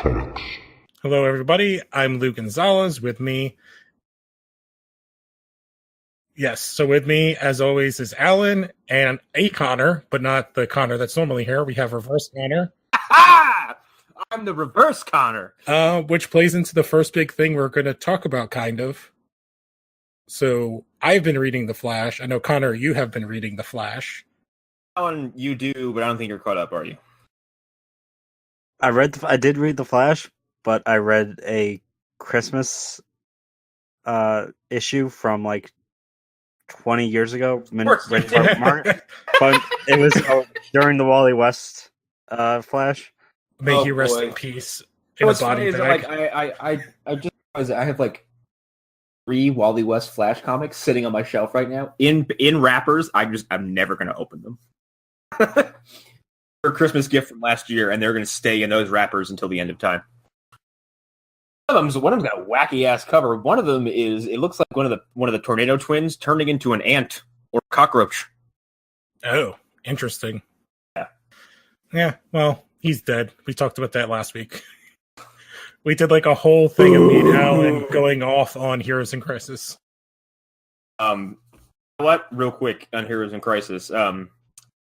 Talks. Hello, everybody. I'm Lou Gonzalez. With me, with me, as always, is Allan and a Connor, but not the Connor that's normally here. We have reverse Connor. I'm the reverse Connor. Which plays into the first big thing we're going to talk about, kind of. So, I've been reading The Flash. I know, Connor, you have been reading The Flash. One you do, but I don't think you're caught up, are you? I did read The Flash, but I read a Christmas issue from like 20 years ago. But it was during the Wally West Flash. May he rest in peace. In What's a body funny bag. is I have like 3 Wally West Flash comics sitting on my shelf right now in wrappers. I'm never going to open them. Their Christmas gift from last year, and they're going to stay in those wrappers until the end of time. One of them's got a wacky ass cover. One of them it looks like one of the tornado twins turning into an ant or a cockroach. Oh, interesting. Yeah. Yeah, well, he's dead. We talked about that last week. We did like a whole thing of me and Alan going off on Heroes in Crisis. Real quick on Heroes in Crisis.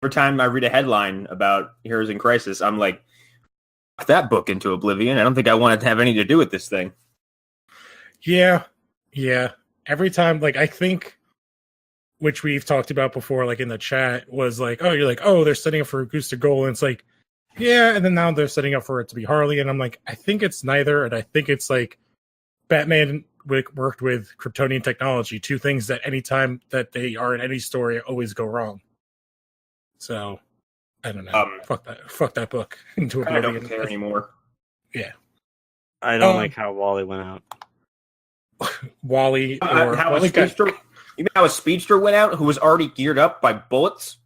Every time I read a headline about Heroes in Crisis, I'm like, that book into oblivion. I don't think I wanted to have anything to do with this thing. Yeah. Every time, like, I think, which we've talked about before, like in the chat, was like, oh, you're like, oh, they're setting up for Augusta Gold, and it's like, yeah, and then now they're setting up for it to be Harley, and I'm like, I think it's neither, and I think it's like Batman worked with Kryptonian technology, two things that anytime that they are in any story always go wrong. So, I don't know. Fuck that book into I oblivion. don't care anymore. Yeah. I don't like how Wally went out. Wally or how a speedster went out who was already geared up by bullets?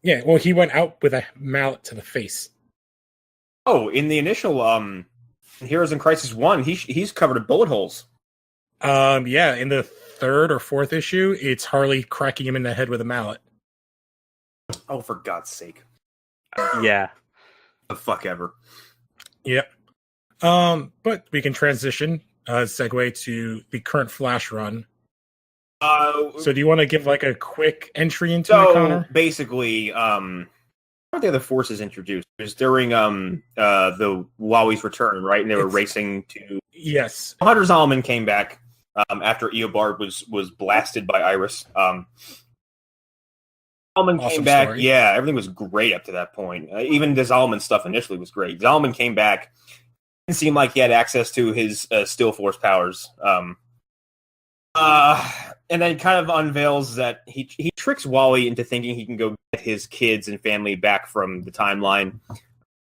Yeah, well, he went out with a mallet to the face. Oh, in the initial Heroes in Crisis 1, he's covered in bullet holes. Yeah, in the 3rd or 4th issue, it's Harley cracking him in the head with a mallet. Oh, for God's sake. Yeah. The fuck ever. Yep. But we can transition, segue to the current Flash run. So do you want to give like a quick entry into it, Connor? Basically, aren't they the forces introduced? It was during the Wally's return, right? And they were racing to... Yes. Hunter Zolomon came back after Eobard was blasted by Iris. Zolomon came back. Story. Yeah, everything was great up to that point. Even the Zolomon stuff initially was great. Zolomon came back. Didn't seem like he had access to his Still Force powers. And then kind of unveils that he tricks Wally into thinking he can go get his kids and family back from the timeline.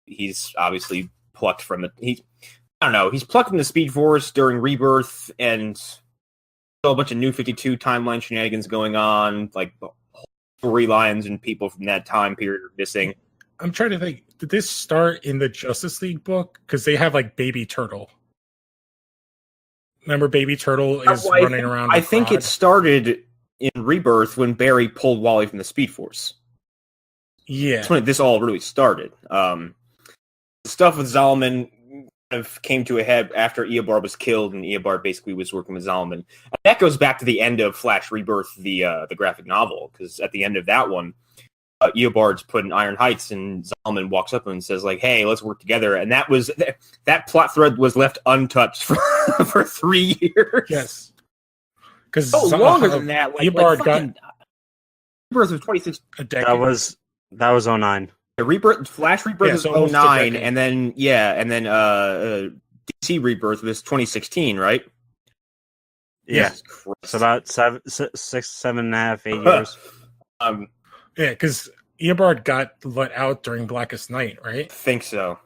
He's obviously plucked from he's plucked from the Speed Force during Rebirth, and a bunch of New 52 timeline shenanigans going on, like storylines and people from that time period are missing. I'm trying to think, did this start in the Justice League book? Because they have like Baby Turtle. Remember Baby Turtle is running around? I think it started in Rebirth when Barry pulled Wally from the Speed Force. Yeah. That's when this all really started. The stuff with Zolomon kind of came to a head after Eobard was killed, and Eobard basically was working with Zolomon. And that goes back to the end of Flash Rebirth, the graphic novel, because at the end of that one, Eobard's put in Iron Heights, and Zolomon walks up and says, like, hey, let's work together. And that plot thread was left untouched for 3 years. Yes. Because longer than that. Eobard got... Rebirth was 26. A decade. That was 09. Flash Rebirth was 09, and then DC Rebirth was 2016, right? Yeah. It's about 7, 6, 7.5, 8 years. Yeah, because Eobard got let out during Blackest Night, right? I think so.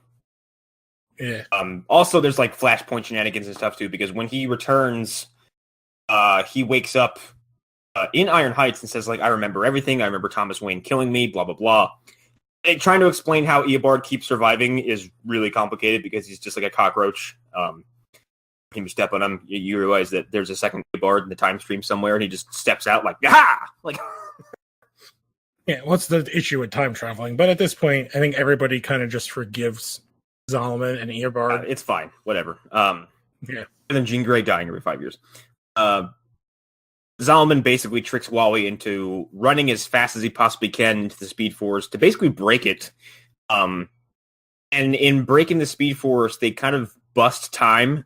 Yeah. Also, there's like Flashpoint shenanigans and stuff too, because when he returns, he wakes up in Iron Heights and says, like, I remember everything. I remember Thomas Wayne killing me, blah, blah, blah. And trying to explain how Eobard keeps surviving is really complicated because he's just like a cockroach. You step on him, you realize that there's a second Eobard in the time stream somewhere, and he just steps out like, ah! Like... Yeah, what's the issue with time traveling? But at this point, I think everybody kind of just forgives Zalman and Eobard. It's fine, whatever. Yeah. And then Jean Grey dying every 5 years. Zalman basically tricks Wally into running as fast as he possibly can into the Speed Force to basically break it. And in breaking the Speed Force, they kind of bust time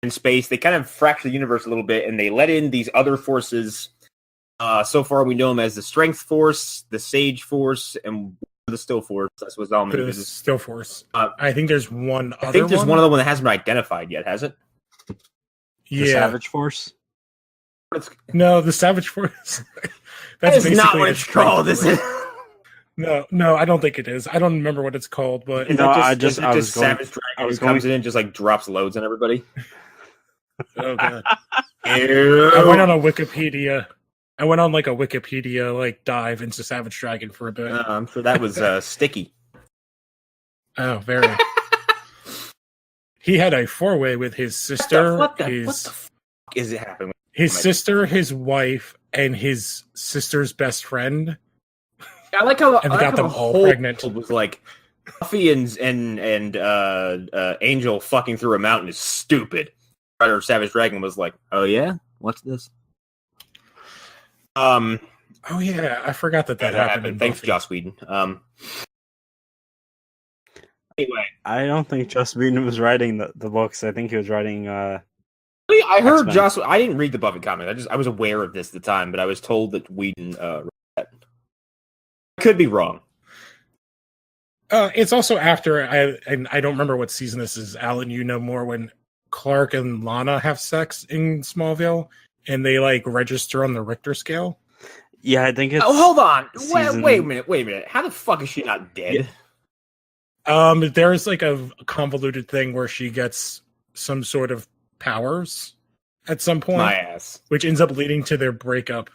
and space. They kind of fracture the universe a little bit, and they let in these other forces. So far, we know them as the Strength Force, the Sage Force, and the Still Force. That's what Zalman uses. Still Force. I think there's one other I think there's one other one that hasn't been identified yet, has it? Yeah. The Savage Force? No, the Savage Force. That's not what it's called, is it? No, I don't think it is. I don't remember what it's called, but Savage Dragon comes in and just like drops loads on everybody. Oh god! I went on a Wikipedia. I went on like a Wikipedia like dive into Savage Dragon for a bit. I'm sure that was sticky. Oh, very. He had a 4-way with his sister. What the fuck is it happening? His sister, his wife, and his sister's best friend. I like how and they got them all pregnant. It was like Buffy and Angel fucking through a mountain is stupid. Or Savage Dragon was like, oh yeah, what's this? Oh yeah, I forgot that happened. Thanks, Joss Whedon. Anyway, I don't think Joss Whedon was writing the books. I think he was writing. I heard X-Men. Joss. I didn't read the Buffy comic. I was aware of this at the time, but I was told that Whedon wrote that. I could be wrong. It's also after I don't remember what season this is. Alan, you know more, when Clark and Lana have sex in Smallville and they like register on the Richter scale. Yeah, I think it's. Oh, hold on. Wait a minute. How the fuck is she not dead? There's like a convoluted thing where she gets some sort of powers at some point. My ass. Which ends up leading to their breakup.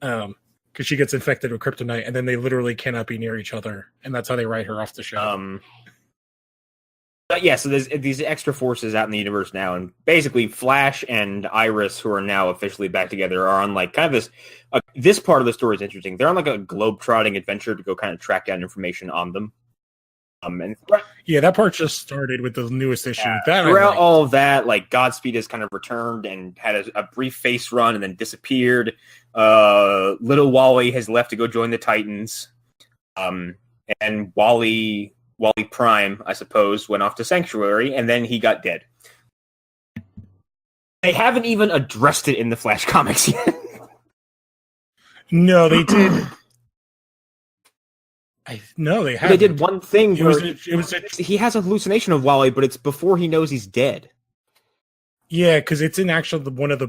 Because she gets infected with kryptonite, and then they literally cannot be near each other, and that's how they write her off the show. But yeah, so there's these extra forces out in the universe now, and basically Flash and Iris, who are now officially back together, are on like kind of this. This part of the story is interesting. They're on like a globe-trotting adventure to go kind of track down information on them. Yeah, that part just started with the newest issue. Throughout all of that, like Godspeed has kind of returned and had a brief face run and then disappeared. Little Wally has left to go join the Titans. And Wally Prime, I suppose, went off to Sanctuary, and then he got dead. They haven't even addressed it in the Flash comics yet. No, they did. No, they haven't. They did one thing. He has a hallucination of Wally, but it's before he knows he's dead. Yeah, because it's in actually one of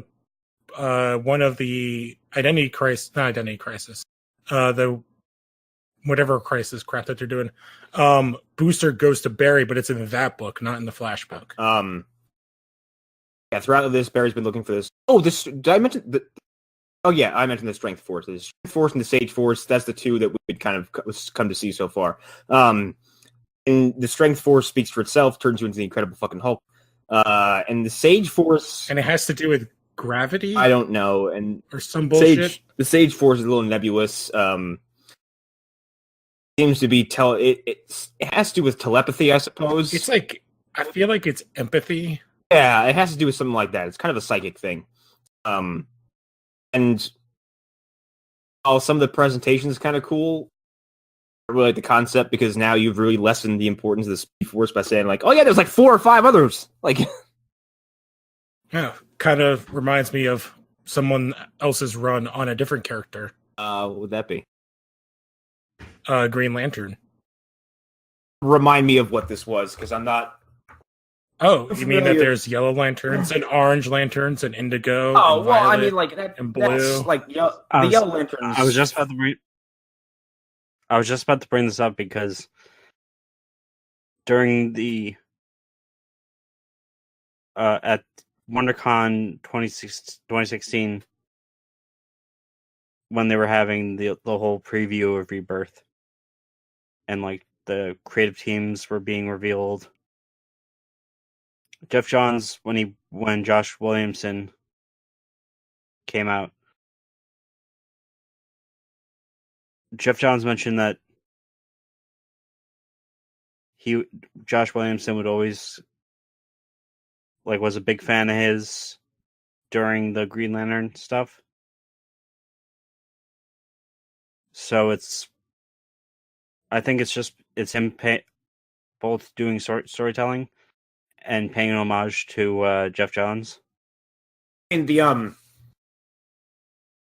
the identity crisis, not identity crisis. The whatever crisis crap that they're doing. Booster goes to Barry, but it's in that book, not in the Flash book. Yeah, throughout this, Barry's been looking for this. Oh, did I mention the? Oh yeah, I mentioned the Strength Force. The Strength Force and the Sage Force, that's the two that we'd kind of come to see so far. And the Strength Force speaks for itself, turns you into the Incredible fucking Hulk. And the Sage Force... And it has to do with gravity? I don't know. Or some bullshit? The Sage Force is a little nebulous. Seems to be... It has to do with telepathy, I suppose. It's like... I feel like it's empathy. Yeah, it has to do with something like that. It's kind of a psychic thing. And some of the presentation is kind of cool. I really like the concept because now you've really lessened the importance of the Speed Force by saying like, oh yeah, there's like 4 or 5 others. Like, yeah, kind of reminds me of someone else's run on a different character. What would that be? Green Lantern. Remind me of what this was because I'm not. Oh, you mean that there's yellow lanterns and orange lanterns and indigo? Oh, and well, I mean, like that, and blue. That's like the yellow lanterns. I was just about to bring this up because during the at WonderCon 2016, when they were having the whole preview of Rebirth, and like the creative teams were being revealed. Jeff Johns, when Josh Williamson came out, Jeff Johns mentioned that Josh Williamson would always was a big fan of his during the Green Lantern stuff. So I think it's him both doing storytelling and paying an homage to Jeff Johns. In the I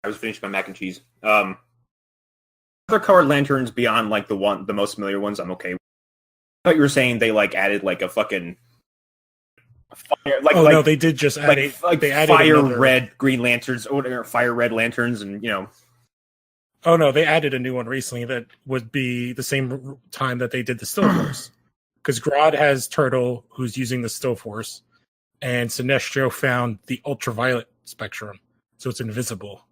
was finished my mac and cheese. Other colored lanterns beyond the most familiar ones, I'm okay with. I thought you were saying they added a fucking fire, no, they did just add they added fire red Green Lanterns or fire red lanterns, and Oh no, they added a new one recently that would be the same time that they did the Still Force. Because Grodd has Turtle, who's using the Still Force, and Sinestro found the ultraviolet spectrum, so it's invisible.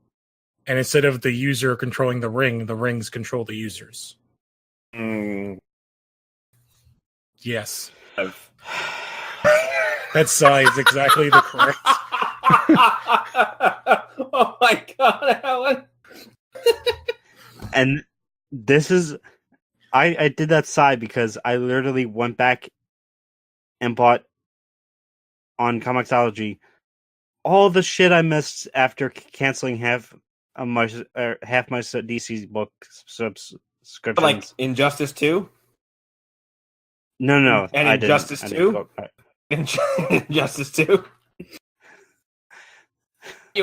And instead of the user controlling the rings control the users. Yes. That size exactly the correct. Oh my god, Alan. And this is I did that side because I literally went back and bought on Comixology all the shit I missed after canceling half my DC book subscriptions. Like Injustice 2? No. And Injustice 2? Injustice 2?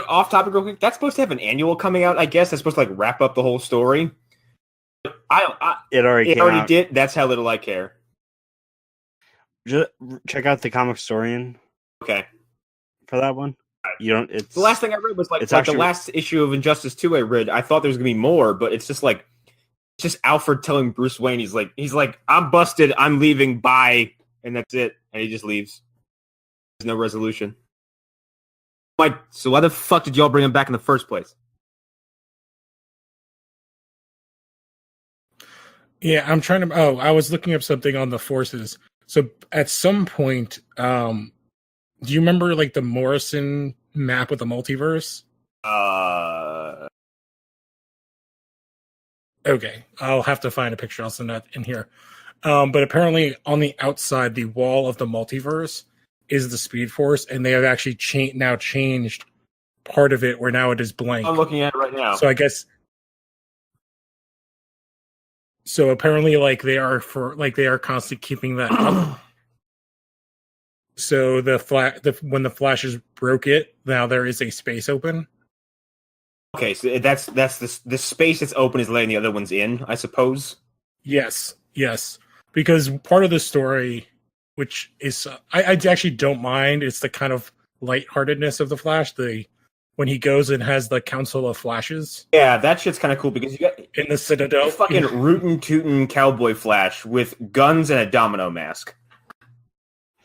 Off topic real quick, that's supposed to have an annual coming out, I guess. That's supposed to wrap up the whole story. It already did. That's how little I care. Just check out the Comic Historian. Okay. For that one. You don't. It's the last thing I read was the last issue of Injustice 2 I read. I thought there was gonna be more, but it's just it's just Alfred telling Bruce Wayne, he's like, I'm busted, I'm leaving, bye, and that's it. And he just leaves. There's no resolution. So why the fuck did y'all bring him back in the first place? Yeah, I'm trying to. Oh, I was looking up something on the forces. So at some point, do you remember the Morrison map of the multiverse? Okay, I'll have to find a picture. I'll send that in here. But apparently, on the outside, the wall of the multiverse is the Speed Force, and they have actually changed part of it where now it is blank. I'm looking at it right now. So I guess. So apparently, they are constantly keeping that up. So when the Flashes broke it, now there is a space open. Okay, so that's the space that's open is letting the other ones in, I suppose. Yes, because part of the story, which is I actually don't mind, it's the kind of lightheartedness of the Flash. When he goes and has the Council of Flashes. Yeah, that shit's kind of cool because you got in the Citadel, fucking rootin' tootin' cowboy Flash with guns and a domino mask.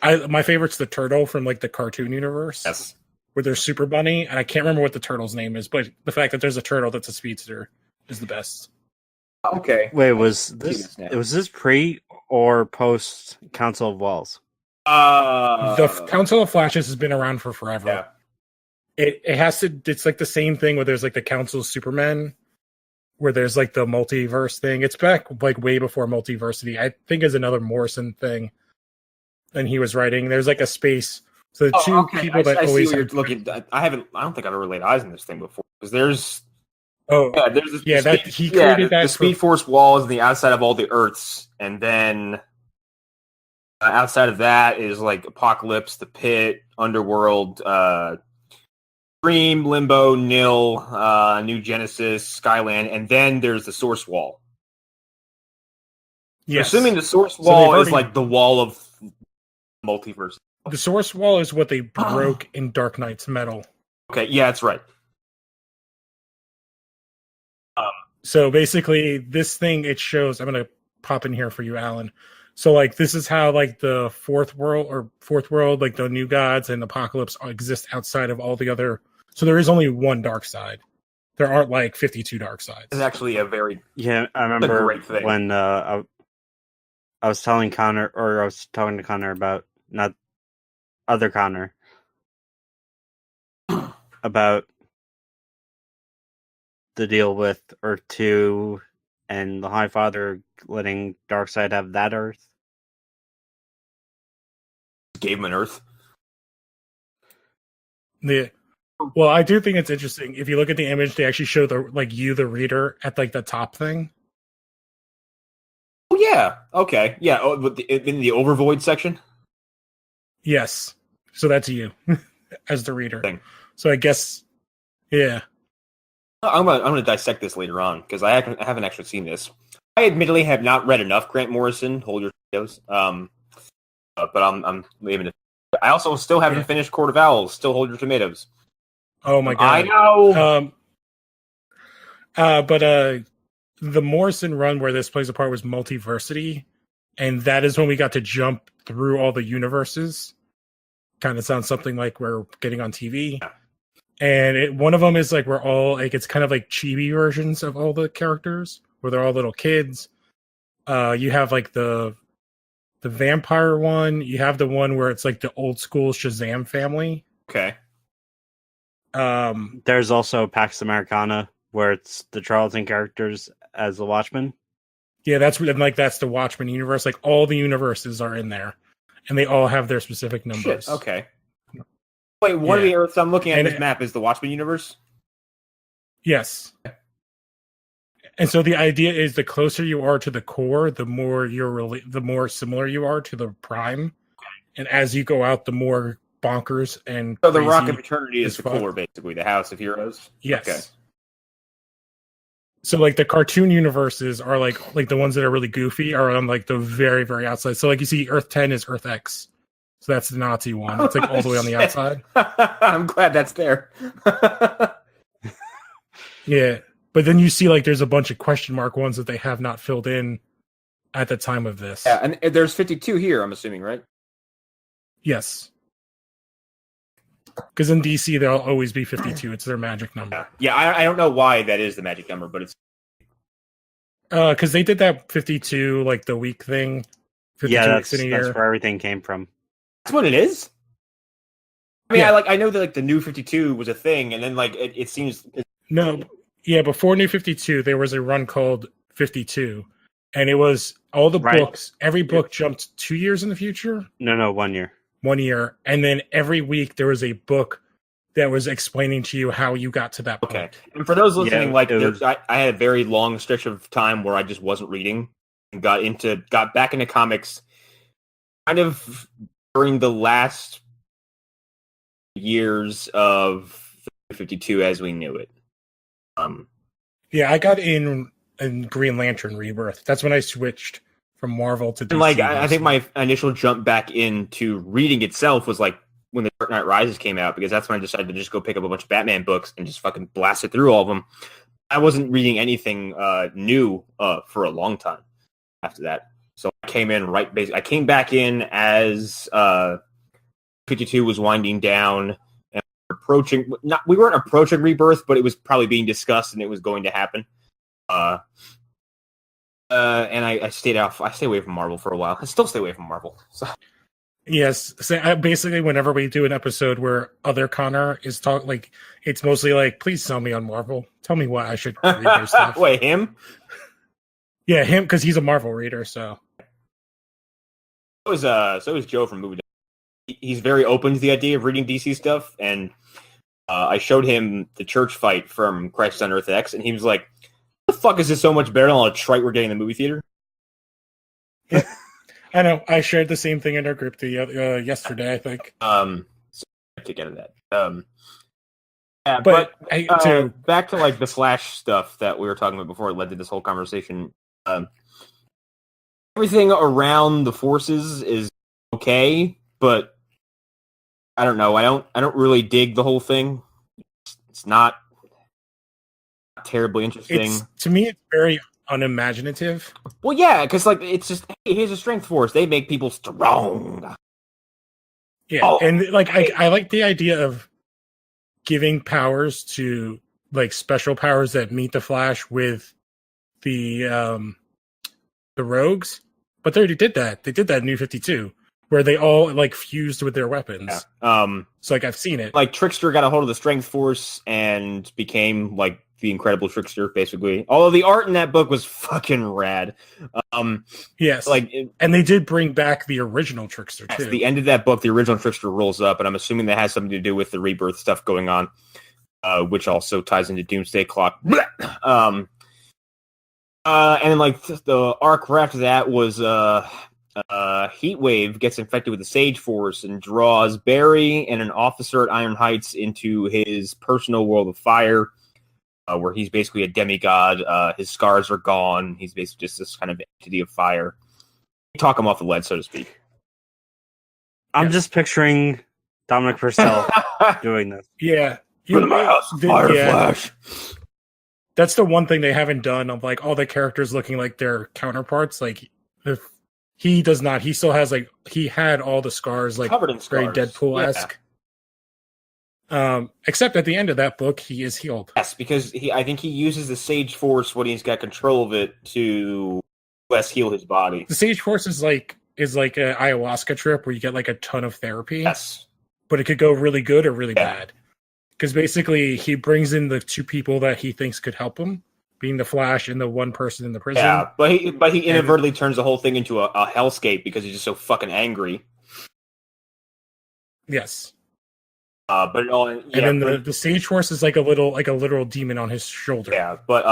My favorite's the Turtle from the cartoon universe. Yes, where there's Super Bunny, and I can't remember what the turtle's name is, but the fact that there's a turtle that's a speedster is the best. Okay. Wait, was this pre or post Council of Walls? The Council of Flashes has been around for forever. Yeah. It has to. It's the same thing where there's the Council of Supermen, where there's the multiverse thing. It's back way before Multiversity. I think is another Morrison thing. And he was writing. There's a space. So the two people that I always see what you're looking. I don't think I've ever laid eyes on this thing before because there's. He created that. The Speed Force wall is on the outside of all the Earths, and then outside of that is Apocalypse, the Pit, Underworld, Dream, Limbo, Nil, New Genesis, Skyland, and then there's the Source Wall. Yes. Assuming the Source Wall is the wall of multiverse. The Source Wall is what they broke in Dark Knight's Metal. Okay, yeah, that's right. So basically, this thing, it shows... I'm going to pop in here for you, Alan. So, this is how, the fourth world, the New Gods and Apocalypse exist outside of all the other... So there is only one dark side. There aren't, 52 dark sides. It's actually a very... Yeah, I remember when I was telling Connor, or I was talking to Connor about... Not other Connor. About the deal with Earth 2 and the High Father letting Darkseid have that Earth. Gave him an Earth. Well, I do think it's interesting. If you look at the image, they actually show the reader at like the top thing. Oh yeah. Okay. Yeah. Oh, in the overvoid section. Yes. So that's you as the reader. Thing. So I guess, yeah. I'm gonna dissect this later on because I haven't actually seen this. I admittedly have not read enough Grant Morrison. Hold your tomatoes. But I'm leaving it. I also still haven't finished Court of Owls. Still hold your tomatoes. Oh my god! I know. But the Morrison run where this plays a part was Multiversity, and that is when we got to jump through all the universes. Kind of sounds something like we're getting on TV. Yeah. And one of them is like we're all like it's kind of like chibi versions of all the characters where they're all little kids. You have like the vampire one. You have the one where it's like the old school Shazam family. Okay. There's also Pax Americana where it's the Charlton characters as the Watchmen. Yeah, that's the Watchmen universe. Like all the universes are in there, and they all have their specific numbers. Shit, okay. Wait, one of the Earths I'm looking at this map is the Watchmen universe? Yes. And so the idea is the closer you are to the core, the more the more similar you are to the prime. And as you go out, the more bonkers and so the Rock of Eternity is the fun. core, basically, the House of Heroes? Yes. Okay. So like the cartoon universes are like the ones that are really goofy are on like the very, very outside. So like you see Earth 10 is Earth X. So that's the Nazi one. It's like all the way on the outside. I'm glad that's there. Yeah. But then you see like there's a bunch of question mark ones that they have not filled in at the time of this. Yeah, and there's 52 here, I'm assuming, right? Yes. Because in DC, there'll always be 52. It's their magic number. Yeah, I don't know why that is the magic number, but it's... Because they did that 52, like the week thing. 52 weeks in a year. That's where everything came from. That's what it is? I mean, I know that like the new 52 was a thing, and then like it seems... No, yeah, before New 52, there was a run called 52. And it was all the books. Every book jumped 2 years in the future. No, 1 year. 1 year. And then every week there was a book that was explaining to you how you got to that point. Okay. And for those listening, I had a very long stretch of time where I just wasn't reading and got back into comics kind of during the last years of 52 as we knew it. Yeah, I got in Green Lantern Rebirth. That's when I switched from Marvel to DC. And like, I think my initial jump back into reading itself was like when The Dark Knight Rises came out, because that's when I decided to just go pick up a bunch of Batman books and just fucking blast it through all of them. I wasn't reading anything new for a long time after that. So I came in I came back in as 52 was winding down and we weren't approaching Rebirth, but it was probably being discussed and it was going to happen. And I stayed away from Marvel for a while. I still stay away from Marvel. So. Yes. So basically, whenever we do an episode where other Connor is it's mostly like, please sell me on Marvel. Tell me what I should read their stuff. Wait, him? Yeah, him, because he's a Marvel reader, so. So is Joe from Movie. He's very open to the idea of reading DC stuff, and I showed him the church fight from Crisis on Earth X, and he was like, the fuck is this so much better than all the trite we're getting in the movie theater? I know. I shared the same thing in our group yesterday, I think. So to get into that. Yeah, but back to like the Flash stuff that we were talking about before it led to this whole conversation. Everything around the forces is okay, but I don't know. I don't really dig the whole thing. It's not terribly interesting. To me, it's very unimaginative. Well, yeah, because like it's just, hey, here's a strength force. They make people strong. Yeah, and like I like the idea of giving powers to like special powers that meet the Flash with the rogues, but they already did that. They did that in New 52, where they all like fused with their weapons. Yeah. So like I've seen it. Like Trickster got a hold of the strength force and became like the Incredible Trickster, basically. Although the art in that book was fucking rad. Yes, and they did bring back the original Trickster too. At the end of that book, the original Trickster rolls up, and I'm assuming that has something to do with the rebirth stuff going on, which also ties into Doomsday Clock. And then like the arc right after that was Heatwave gets infected with the Sage Force and draws Barry and an officer at Iron Heights into his personal world of fire, where he's basically a demigod. His scars are gone. He's basically just this kind of entity of fire. Talk him off the ledge, so to speak. I'm just picturing Dominic Purcell doing this. Yeah. Flash. That's the one thing they haven't done of like all the characters looking like their counterparts. Like if he does not, he still has like he had all the scars like covered in very scars. Deadpool-esque. Yeah. Except at the end of that book, he is healed. Yes, because I think he uses the Sage Force when he's got control of it to less heal his body. The Sage Force is like an ayahuasca trip where you get like a ton of therapy. Yes, but it could go really good or really bad. Because basically, he brings in the two people that he thinks could help him, being the Flash and the one person in the prison. Yeah, but he inadvertently turns the whole thing into a hellscape because he's just so fucking angry. Yes. But it all, and then the Sage Force is like a literal demon on his shoulder. Yeah, but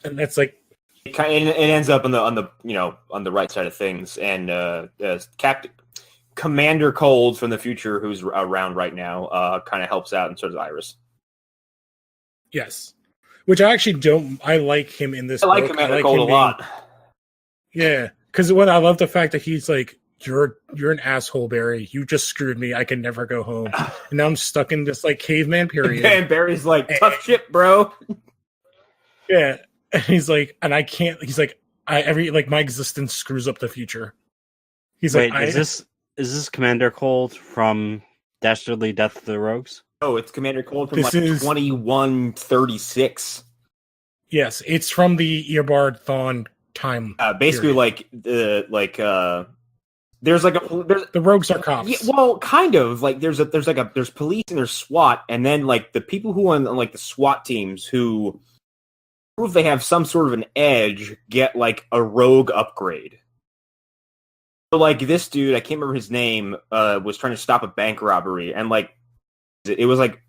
and that's like it ends up on the right side of things, and Captain Commander Cold from the future, who's around right now, kind of helps out, and so does Iris. Yes, which I actually don't. I like him in this. I like Commander Cold a lot. Yeah, because I love the fact that he's like, you're an asshole, Barry. You just screwed me. I can never go home, and now I'm stuck in this like caveman period. And Barry's like, tough shit, bro. Yeah, and he's like, and I can't. He's like, my existence screws up the future. He's Wait, like, is this Commander Cold from Dastardly Death of the Rogues? Oh, it's Commander Cold from 2136. Yes, it's from the Eobard Thawne time. Basically, period. There's the rogues are cops. Yeah, well, kind of like there's police and there's SWAT, and then like the people who are on like the SWAT teams who prove they have some sort of an edge get like a rogue upgrade. So like this dude, I can't remember his name, was trying to stop a bank robbery, and like it was like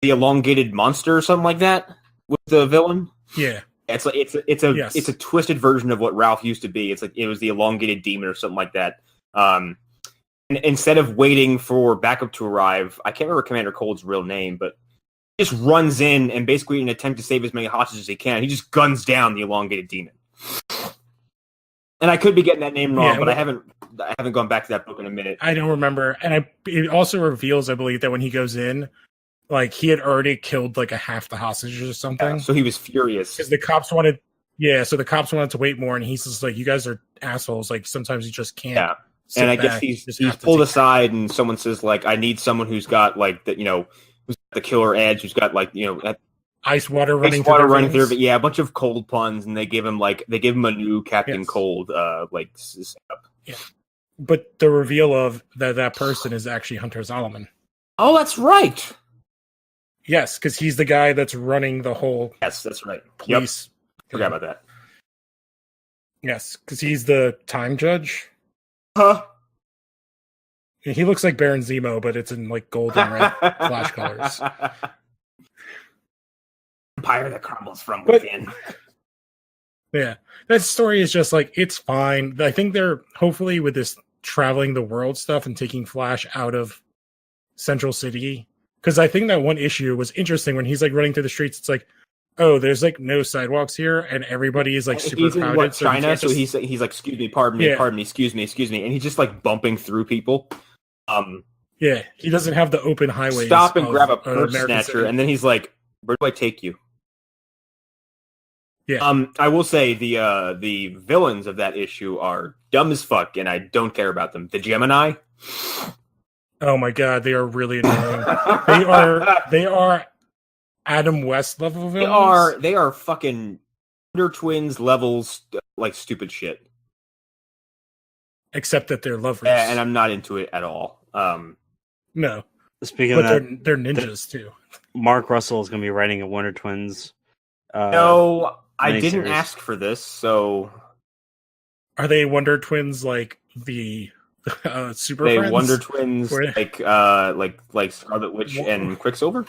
the elongated monster or something like that with the villain. Yeah. It's like it's a twisted version of what Ralph used to be. It's like it was the elongated demon or something like that. And instead of waiting for backup to arrive, I can't remember Commander Cold's real name, but he just runs in and basically in an attempt to save as many hostages as he can, he just guns down the elongated demon. And I could be getting that name wrong, but I haven't gone back to that book in a minute. I don't remember, and it also reveals, I believe, that when he goes in, like he had already killed like a half the hostages or something. Yeah, so he was furious because the cops wanted. Yeah, so the cops wanted to wait more, and he's just like, "You guys are assholes. Like sometimes you just can't." Yeah, and I guess he's pulled aside, and someone says like, "I need someone who's got like the who's got the killer edge, who's got like ice water running through." But yeah, a bunch of cold puns, and they give him a new Captain Cold setup. Yeah, but the reveal of that person is actually Hunter Zolomon. Oh, that's right. Yes, because he's the guy that's running the whole. Yes, that's right. Police. Yep. Forgot about that. Yes, because he's the time judge. Huh? He looks like Baron Zemo, but it's in like gold and red flash colors. Empire that crumbles from within. Yeah, that story is just like, it's fine. I think they're hopefully with this traveling the world stuff and taking Flash out of Central City. Because I think that one issue was interesting when he's like running through the streets. It's like, oh, there's like no sidewalks here, and everybody is like super crowded. He's in China, so he's like, excuse me, pardon me, excuse me, and he's just like bumping through people. Yeah, he doesn't have the open highways. Stop and grab a purse snatcher, and then he's like, "Where do I take you?" Yeah. I will say the villains of that issue are dumb as fuck, and I don't care about them. The Gemini. Oh my god, they are really annoying. they are Adam West level villains. They are fucking Wonder Twins levels, like stupid shit. Except that they're lovers. Yeah, and I'm not into it at all. No. Speaking of that, they're ninjas too. Mark Russell is going to be writing a Wonder Twins No, I didn't miniseries. ask for this, so Are they Wonder Twins like the Super they Friends? Wonder Twins Where- like Scarlet Witch and Quicksilver.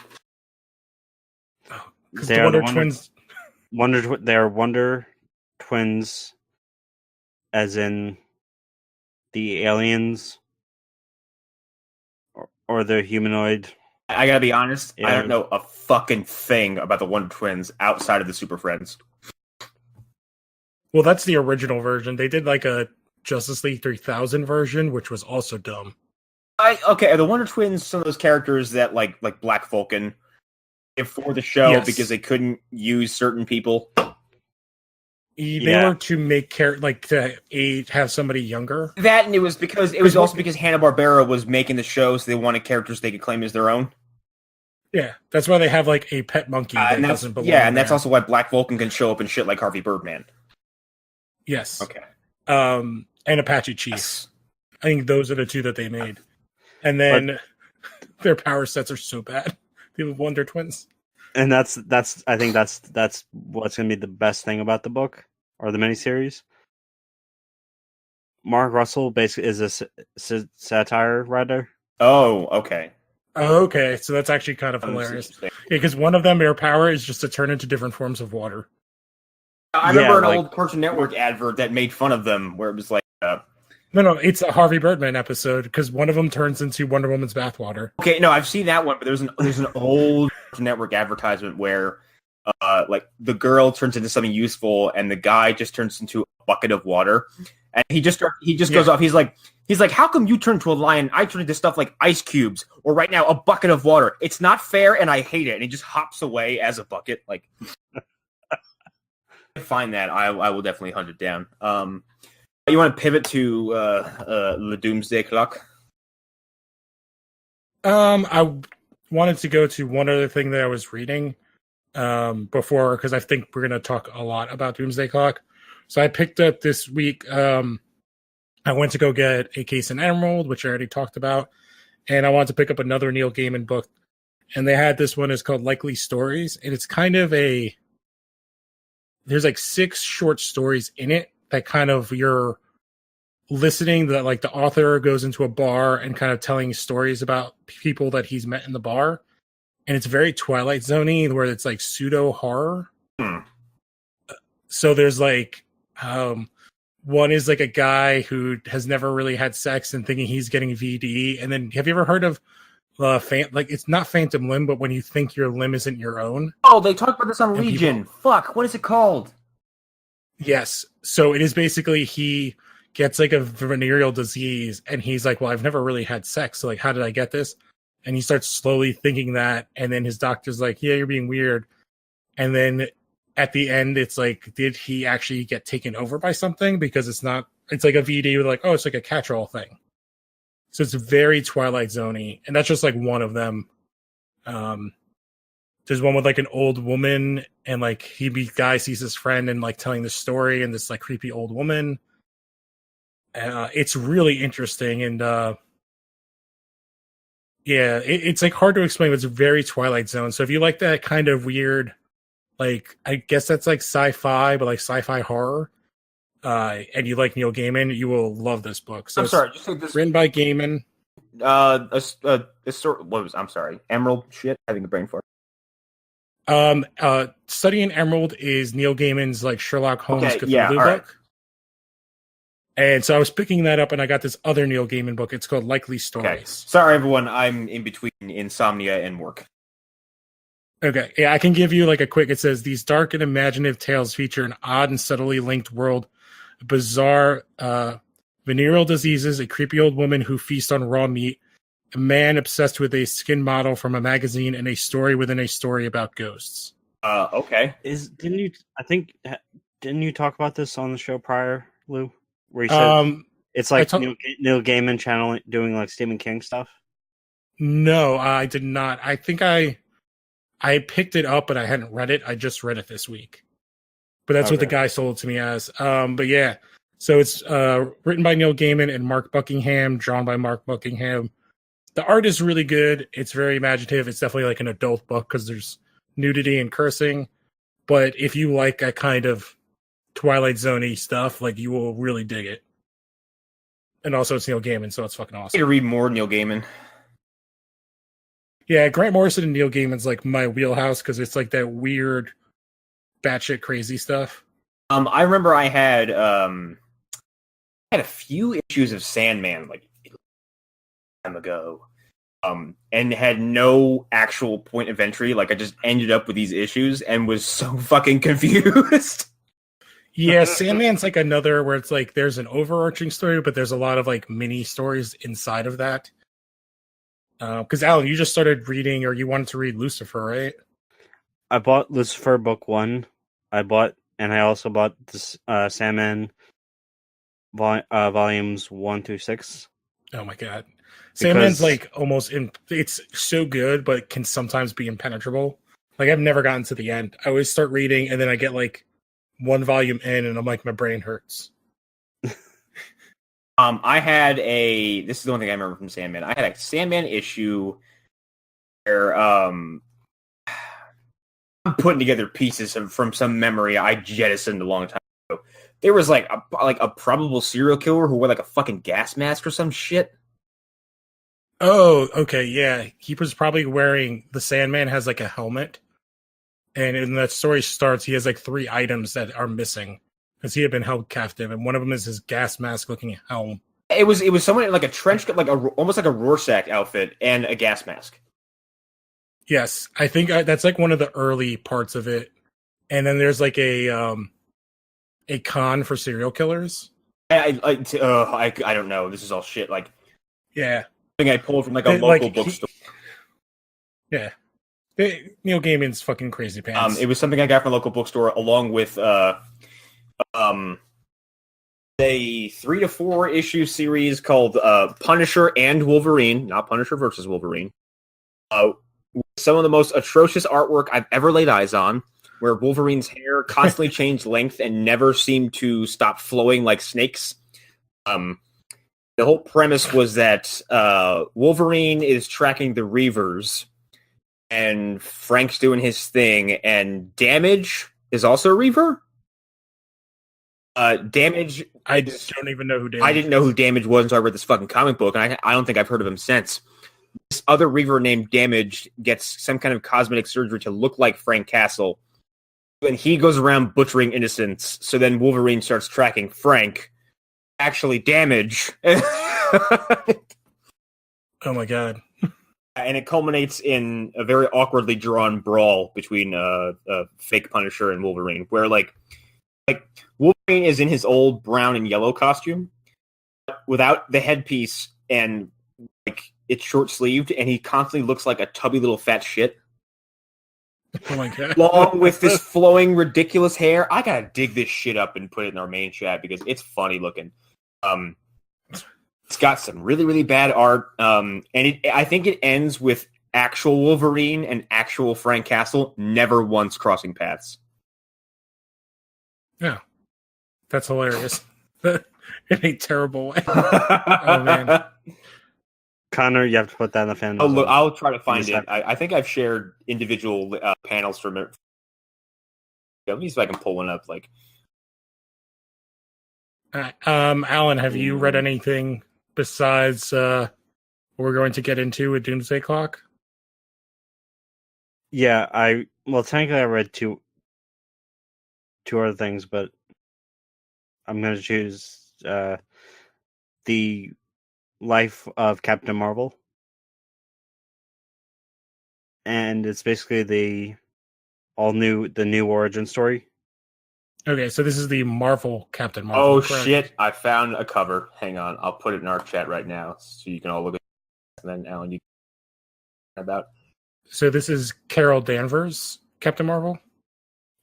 Because They the are the Wonder Twins. They are Wonder Twins, as in the aliens, or the humanoid. I gotta be honest, I Yeah. don't know a fucking thing about the Wonder Twins outside of the Super Friends. Well, that's the original version. They did like a Justice League 3000 version, which was also dumb. Okay, are the Wonder Twins some of those characters that like Black Vulcan for the show Yes. because they couldn't use certain people? They were to make to have somebody younger. That, and it was also because Hanna-Barbera was making the show, so they wanted characters they could claim as their own. Yeah, that's why they have like a pet monkey that And doesn't belong. and that's there. also why Black Vulcan can show up in shit like Harvey Birdman. Yes. Okay. And Apache Chief. Yes. I think those are the two that they made. And then their power sets are so bad. The Wonder Twins. And that's I think that's what's gonna be the best thing about the book or the miniseries. Mark Russell basically is a satire writer. Oh, okay. Oh, okay, so that's actually kind of hilarious. Yeah, because one of them, their power is just to turn into different forms of water. I remember an old Cartoon Network advert that made fun of them, where it was like, No, it's a Harvey Birdman episode because one of them turns into Wonder Woman's bathwater. okay, no, I've seen that one, but there's an old Cartoon Network advertisement where, like the girl turns into something useful, and the guy just turns into a bucket of water, and he just goes off. He's like, how come you turn into a lion? I turn into stuff like ice cubes, or right now a bucket of water. It's not fair, and I hate it. And he just hops away as a bucket. Like, find that I will definitely hunt it down. You want to pivot to the Doomsday Clock? I wanted to go to one other thing that I was reading before, because I think we're going to talk a lot about Doomsday Clock. So I picked up this week. I went to go get A Case in Emerald, which I already talked about, and I wanted to pick up another Neil Gaiman book. And they had this one. It's called Likely Stories, and it's kind of there's like 6 short stories in it that kind of you're listening, that like the author goes into a bar and kind of telling stories about people that he's met in the bar, and it's very Twilight Zone-y, where it's like pseudo horror. So there's like one is like a guy who has never really had sex and thinking he's getting VD. And then have you ever heard of it's not Phantom Limb, but when you think your limb isn't your own? Oh, they talked about this on Legion. Fuck, what is it called? Yes. So it is basically he gets like a venereal disease, and he's like, well, I've never really had sex, so like, how did I get this? And he starts slowly thinking that, and then his doctor's like, yeah, you're being weird. And then at the end, it's like, did he actually get taken over by something? Because it's like a VD with like, oh, it's like a catch-all thing. So it's very Twilight Zone-y, and that's just like one of them. There's one with like an old woman, and like guy sees his friend and like telling the story, and this like creepy old woman. It's really interesting, and it's like hard to explain, but it's very Twilight Zone. So if you like that kind of weird, like, I guess that's like sci-fi, but like sci-fi horror, and you like Neil Gaiman, you will love this book. So I'm sorry, just say this. Written by Gaiman. I'm sorry, Emerald shit. Having a brain fart. Studying Emerald is Neil Gaiman's like Sherlock Holmes Cthulhu book. Right. And so I was picking that up, and I got this other Neil Gaiman book. It's called Likely Stories. Okay. Sorry, everyone. I'm in between insomnia and work. Okay. Yeah, I can give you like a quick. It says, these dark and imaginative tales feature an odd and subtly linked world, bizarre venereal diseases, a creepy old woman who feasts on raw meat, a man obsessed with a skin model from a magazine, and a story within a story about ghosts. Okay. Didn't you talk about this on the show prior, Lou? Where you said it's like Neil Gaiman channel doing like Stephen King stuff? No, I did not. I think I picked it up, but I hadn't read it. I just read it this week. But that's what the guy sold it to me as. But yeah, so it's written by Neil Gaiman and Mark Buckingham, drawn by Mark Buckingham. The art is really good. It's very imaginative. It's definitely like an adult book because there's nudity and cursing. but if you like that kind of Twilight Zone-y stuff, like you will really dig it. And also it's Neil Gaiman, so it's fucking I need awesome. to read more Neil Gaiman. Yeah, Grant Morrison and Neil Gaiman's like my wheelhouse because it's like that weird, batshit crazy stuff. I remember I had a few issues of Sandman like a time ago, and had no actual point of entry. Like I just ended up with these issues and was so fucking confused. Yeah, Sandman's like another where it's like there's an overarching story, but there's a lot of like mini stories inside of that. Because Alan, you just started reading, or you wanted to read Lucifer, right? I bought Lucifer book 1. And I also bought this Sandman volumes 1 through 6. Oh my god, Sandman's like almost it's so good, but can sometimes be impenetrable. Like I've never gotten to the end. I always start reading, and then I get like one volume in, and I'm like, my brain hurts. I had this is the one thing I remember from Sandman. I had a Sandman issue where I'm putting together pieces from some memory I jettisoned a long time ago. There was like a probable serial killer who wore like a fucking gas mask or some shit. Oh, okay, yeah. He was probably wearing the Sandman has like a helmet, and in that story starts, he has like 3 items that are missing because he had been held captive, and one of them is his gas mask looking helm. It was someone in like a trench coat, like almost like a Rorschach outfit and a gas mask. Yes, I think that's like one of the early parts of it, and then there's like a con for serial killers. I don't know. This is all shit. Like, Yeah, thing I pulled from like a local bookstore. Yeah, Neil Gaiman's fucking crazy pants. It was something I got from a local bookstore along with a 3 to 4 issue series called Punisher and Wolverine, not Punisher versus Wolverine. Some of the most atrocious artwork I've ever laid eyes on, where Wolverine's hair constantly changed length and never seemed to stop flowing like snakes. The whole premise was that Wolverine is tracking the Reavers, and Frank's doing his thing, and Damage is also a Reaver. Damage. I don't even know who Damage I didn't know who Damage was until I read this fucking comic book, and I don't think I've heard of him since. This other Reaver named Damage gets some kind of cosmetic surgery to look like Frank Castle, and he goes around butchering innocents. So then Wolverine starts tracking Frank, actually Damage. Oh my god. And it culminates in a very awkwardly drawn brawl between fake Punisher and Wolverine, where like Wolverine is in his old brown and yellow costume, without the headpiece, and like it's short sleeved, and he constantly looks like a tubby little fat shit. Oh my god. Along with this flowing, ridiculous hair. I gotta dig this shit up and put it in our main chat because it's funny looking. It's got some really, really bad art. And I think it ends with actual Wolverine and actual Frank Castle never once crossing paths. Yeah. That's hilarious. In a terrible way. Oh man. Connor, you have to put that in the fan. Oh, look, I'll try to find it. I think I've shared individual panels from it. Let me see if I can pull one up. Like, Alan, have you read anything besides what we're going to get into with Doomsday Clock? Yeah, technically I read two other things, but I'm going to choose the Life of Captain Marvel, and it's basically the new origin story. Okay, so this is the Marvel Captain Marvel. oh correct? shit! I found a cover. Hang on, I'll put it in our chat right now so you can all look at it. And then Alan, you about. So this is Carol Danvers, Captain Marvel?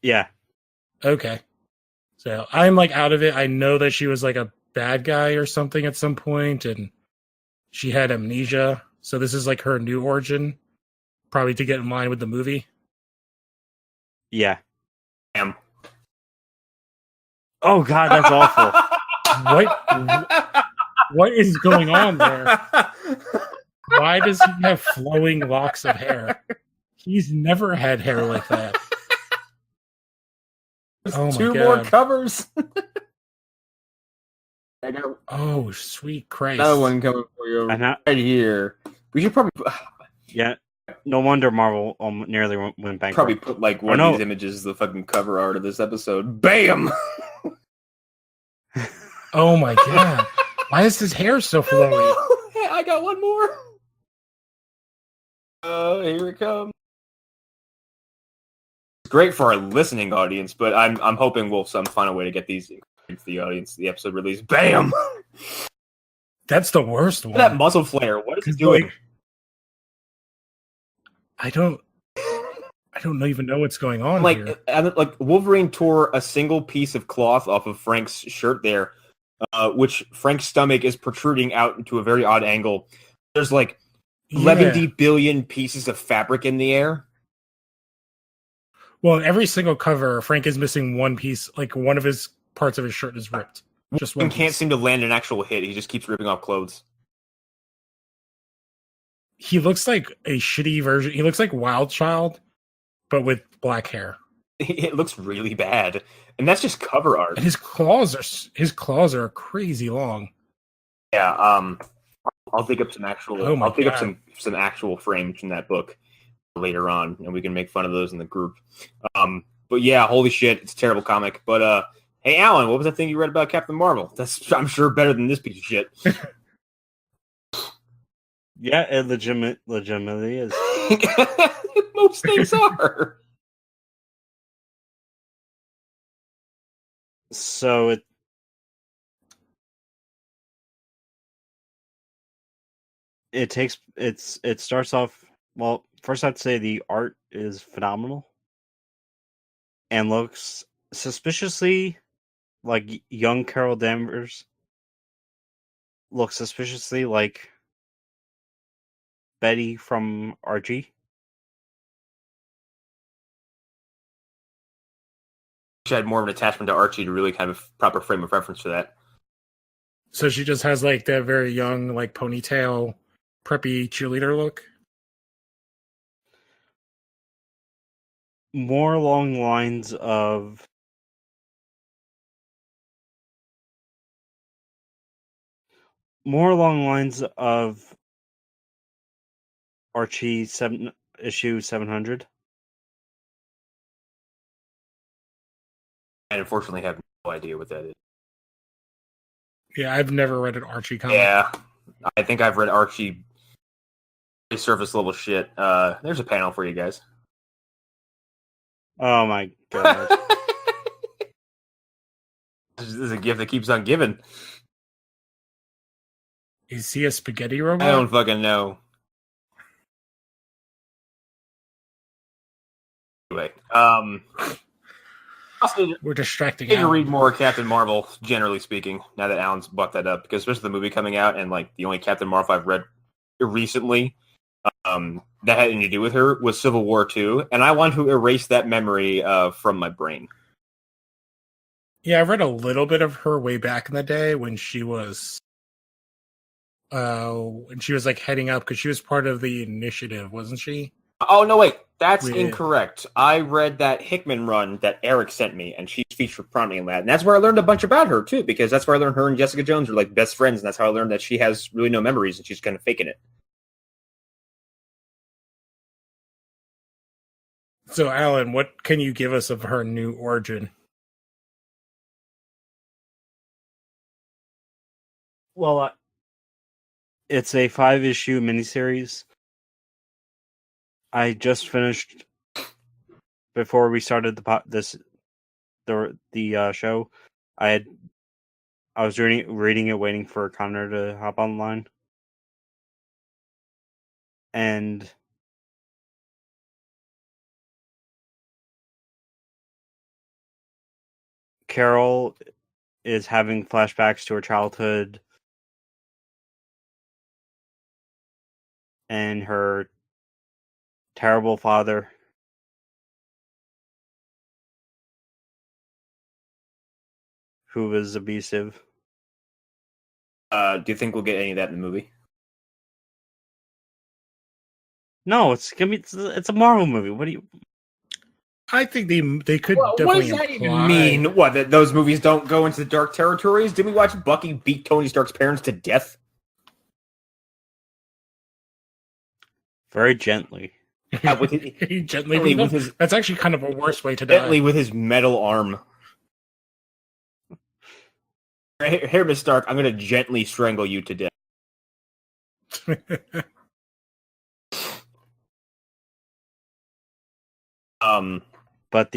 Yeah. Okay. So I'm like out of it. I know that she was like a bad guy or something at some point, and she had amnesia. So this is like her new origin, probably to get in line with the movie. Yeah. Damn. Oh god, that's awful. What is going on there? Why does he have flowing locks of hair? He's never had hair like that. Oh my Two more God. covers. I got Oh, sweet Christ. another one coming for you And right here. We should probably yeah, no wonder Marvel nearly went bankrupt. probably put like one of these images as the fucking cover art of this episode. Bam! Oh my God. Why is his hair so flowy? Hey, I got one more. Oh, here it comes. It's great for our listening audience, but I'm hoping we'll find a way to get these for the audience. The episode release. Bam! That's the worst one. That muzzle flare. What is it doing? Like, I don't even know what's going on here. Like Wolverine tore a single piece of cloth off of Frank's shirt there, which Frank's stomach is protruding out into a very odd angle. There's like 11 billion pieces of fabric in the air. Well, every single cover, Frank is missing one piece. Like one of his parts of his shirt is ripped. Just one. Can't seem to land an actual hit. He just keeps ripping off clothes. He looks like a shitty version. He looks like Wild Child, but with black hair. It looks really bad, and that's just cover art. And his claws are crazy long. Yeah. I'll dig up some actual. I'll dig up some actual frames from that book later on, and we can make fun of those in the group. But yeah, holy shit, it's a terrible comic. But hey, Alan, what was that thing you read about Captain Marvel? That's I'm sure better than this piece of shit. Yeah, it legitimately is. Most things are. So it starts off, well, first I'd say the art is phenomenal and looks suspiciously like young Carol Danvers. Looks suspiciously like Betty from Archie. She had more of an attachment to Archie to really kind of proper frame of reference for that. So she just has like that very young, like ponytail, preppy cheerleader look. More along the lines of Archie issue 700. And unfortunately, have no idea what that is. Yeah, I've never read an Archie comic. Yeah, I think I've read Archie surface level shit. There's a panel for you guys. Oh my god. This is a gift that keeps on giving. Is he a spaghetti robot? I don't fucking know. Anyway, we're distracting. I need to read more Captain Marvel, generally speaking, now that Alan's brought that up, because especially the movie coming out, and like the only Captain Marvel I've read recently that had anything to do with her was Civil War 2, and I want to erase that memory from my brain. Yeah, I read a little bit of her way back in the day when she was like heading up, because she was part of the Initiative, wasn't she? Oh, no, wait. That's incorrect. I read that Hickman run that Eric sent me, and she's featured prominently in that. And that's where I learned a bunch about her, too, because that's where I learned her and Jessica Jones are like best friends, and that's how I learned that she has really no memories, and she's kind of faking it. So, Alan, what can you give us of her new origin? Well, it's a 5-issue miniseries. I just finished before we started the show. I was reading it, waiting for Connor to hop online, and Carol is having flashbacks to her childhood and her terrible father, who was abusive. Do you think we'll get any of that in the movie? No, it's a Marvel movie. What do you? I think they could What definitely does that even imply. mean? What, that those movies don't go into the dark territories? Did we watch Bucky beat Tony Stark's parents to death? Very gently. Yeah, with his, He gently gently beat with him. his That's actually kind of a worse way to gently die. with his metal arm. Here, Miss Stark, I'm going to gently strangle you to death. But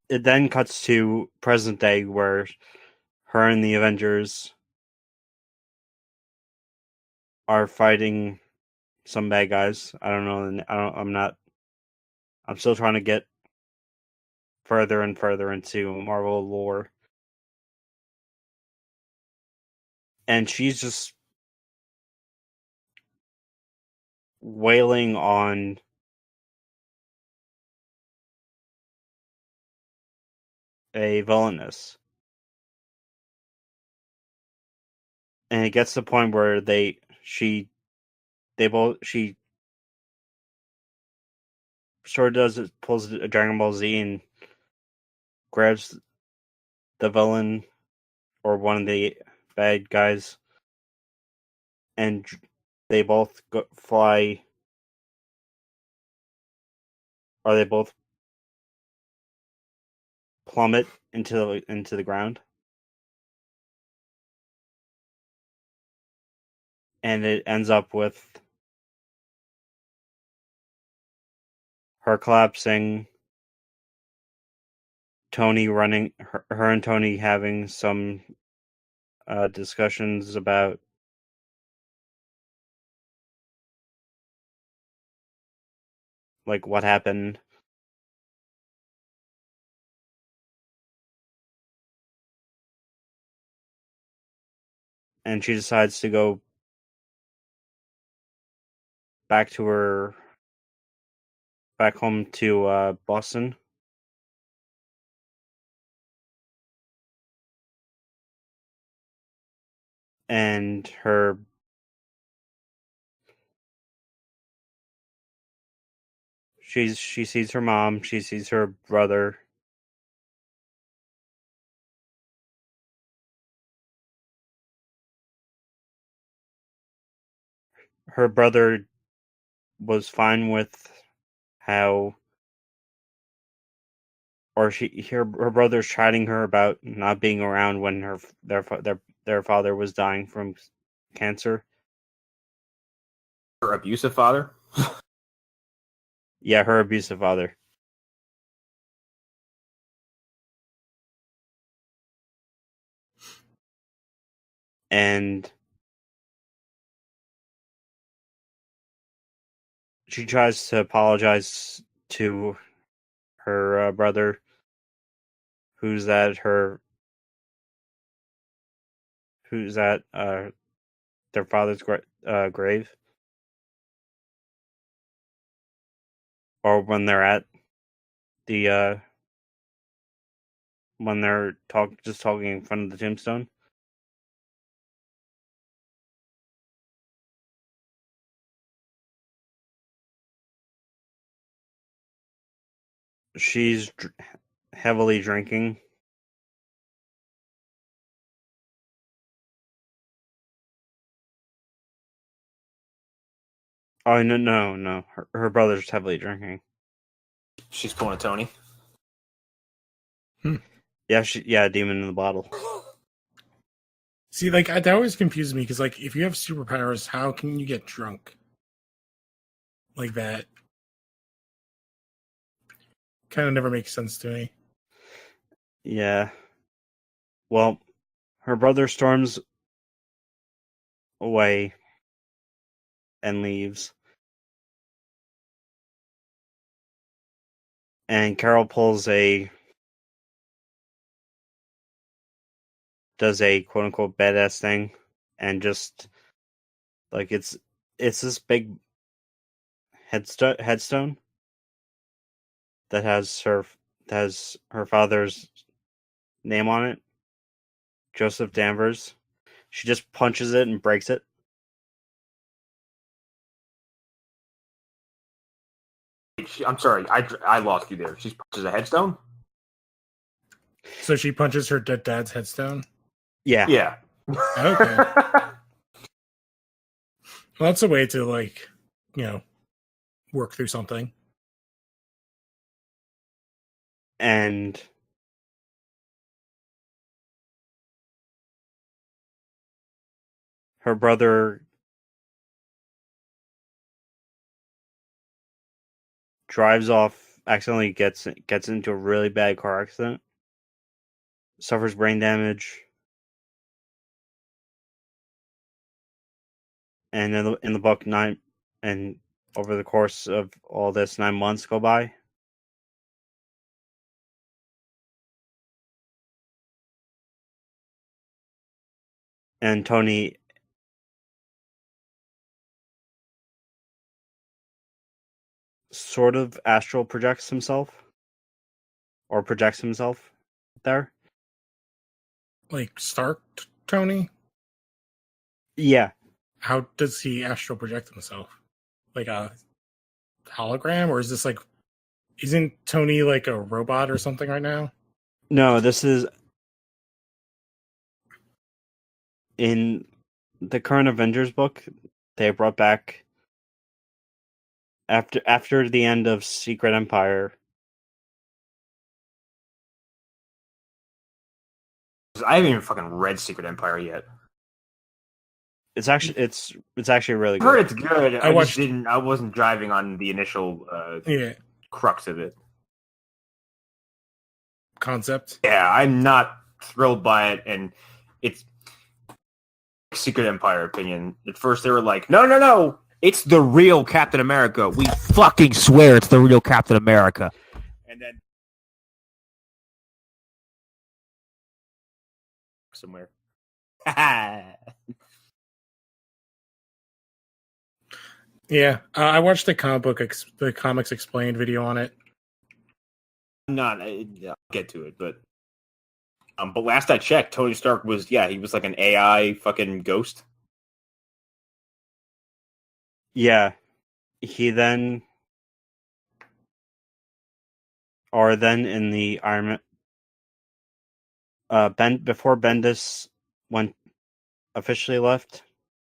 it then cuts to present day where her and the Avengers are fighting some bad guys. I don't know. I'm still trying to get further and further into Marvel lore. And she's just wailing on a villainess. And it gets to the point where she sort of pulls a Dragon Ball Z and grabs the villain or one of the bad guys, and they both fly, or they both plummet into the ground, and it ends up with her collapsing, Tony running, her and Tony having some discussions about like what happened. And she decides to go back home to Boston. And she sees her mom, she sees her brother. Her brother was fine with how, or her brother's chiding her about not being around when their father was dying from cancer. Her abusive father? Yeah, her abusive father. And she tries to apologize to her brother, who's at their father's grave, or when they're at the when they're just talking in front of the tombstone. She's heavily drinking. Oh no! Her brother's heavily drinking. She's pulling a Tony. Yeah, demon in the bottle. See, like that always confuses me because, like, if you have superpowers, how can you get drunk like that? Kind of never makes sense to me. Yeah. Well, her brother storms away and leaves. And Carol does a quote unquote badass thing, and just like it's this big headstone that has her father's name on it, Joseph Danvers. She just punches it and breaks it. Wait, I'm sorry. I lost you there. She punches a headstone? So she punches her dead dad's headstone. Yeah. Yeah. Okay. Well, that's a way to work through something. And her brother drives off, accidentally gets into a really bad car accident, suffers brain damage, and in the book over the course of all this, 9 months go by. And Tony sort of astral projects himself there. Like Stark Tony? Yeah. How does he astral project himself? Like a hologram? Or is this like, isn't Tony like a robot or something right now? No, this is in the current Avengers book. They brought back after the end of Secret Empire. I haven't even fucking read Secret Empire yet. It's actually really I heard good. it's good. I watched- I wasn't driving on the initial Yeah. crux of it. Concept. Yeah, I'm not thrilled by it, and it's Secret Empire opinion. At first, they were like, "No, it's the real Captain America. We fucking swear it's the real Captain America." And then somewhere, Yeah. I watched the the comics explained video on it. I'll get to it, but last I checked, Tony Stark was he was like an AI fucking ghost. Yeah. He then in the Iron Man, before Bendis went officially left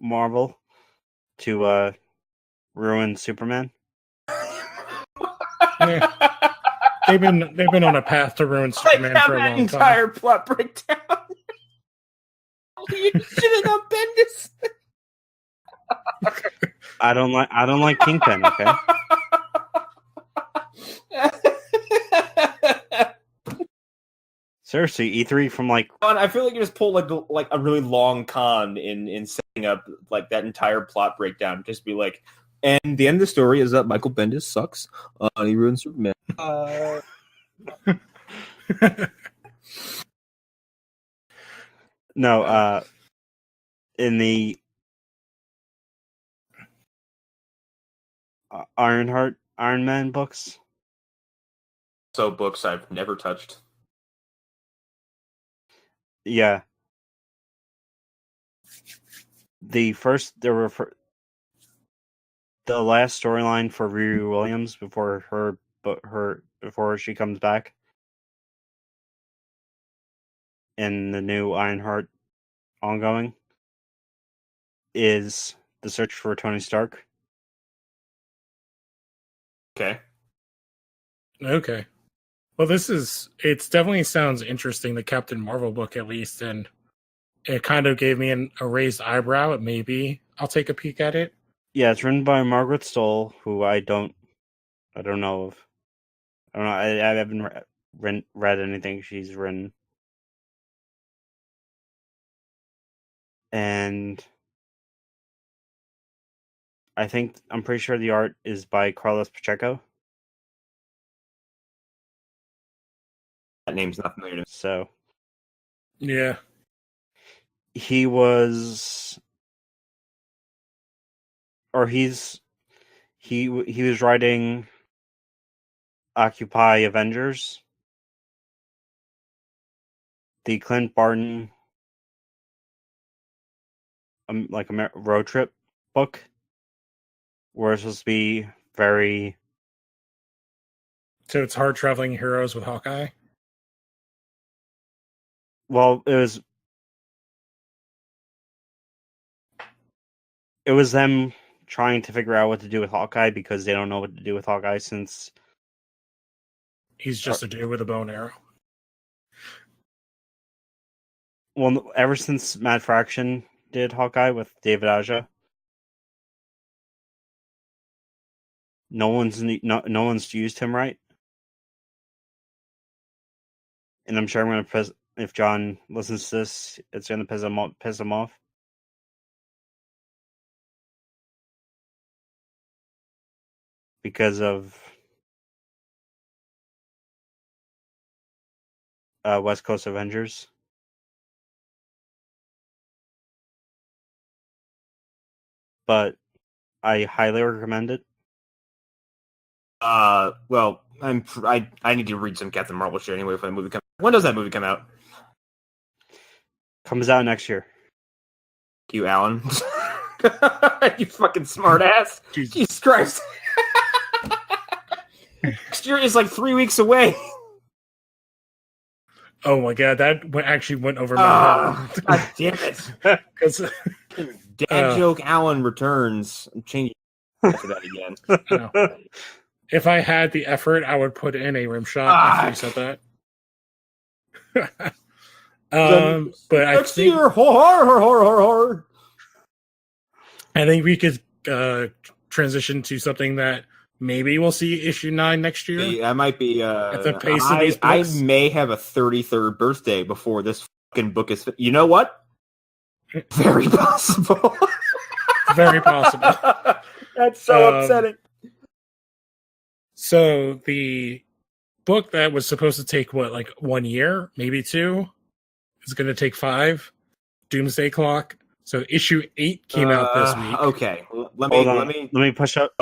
Marvel to ruin Superman. Yeah. They've been on a path to ruin Superman for a long entire time. plot breakdown. You should have done Bendis. I don't like Kingpin, okay? Seriously, E3 from like I feel like you just pulled like a really long con in setting up like that entire plot breakdown. Just be like, and the end of the story is that Michael Bendis sucks. He ruins Superman. no, in the Iron Man books. So books I've never touched. Yeah. The last storyline for Riri Williams before she comes back in the new Ironheart ongoing is the search for Tony Stark. Okay. Okay. Well, it definitely sounds interesting, the Captain Marvel book at least, and it kind of gave me a raised eyebrow. Maybe I'll take a peek at it. Yeah, it's written by Margaret Stoll, who I don't know of. I don't know. I haven't read anything she's written. And I'm pretty sure the art is by Carlos Pacheco. That name's not familiar to me. So Yeah. he was writing Occupy Avengers, the Clint Barton road trip book, where it's supposed to be very So it's hard traveling heroes with Hawkeye. Well, it was them trying to figure out what to do with Hawkeye because they don't know what to do with Hawkeye since He's just a dude with a bow and arrow. well, ever since Mad Fraction did Hawkeye with David Aja, no one's used him right. And I'm sure I'm going to piss, if John listens to this, it's going to piss him off. Because of West Coast Avengers. But I highly recommend it. Well, I need to read some Captain Marvel shit anyway for the movie. When does that movie come out? Comes out next year. Thank you, Alan. You fucking smartass. Jesus Christ. Next year is like 3 weeks away. Oh my god, that actually went over my head. God damn it. Because Dad joke Alan returns. I'm changing to that again. If I had the effort, I would put in a rim shot after you said that. But I next think year, horror. I think we could transition to something that maybe we'll see issue 9 next year. I might be. At the pace of these I books. may have a 33rd birthday before this fucking book is. You know what? Very possible. Very possible. That's so upsetting. So the book that was supposed to take 1 year, maybe 2, is going to take 5. Doomsday Clock. So issue 8 came out this week. Okay, let me push up.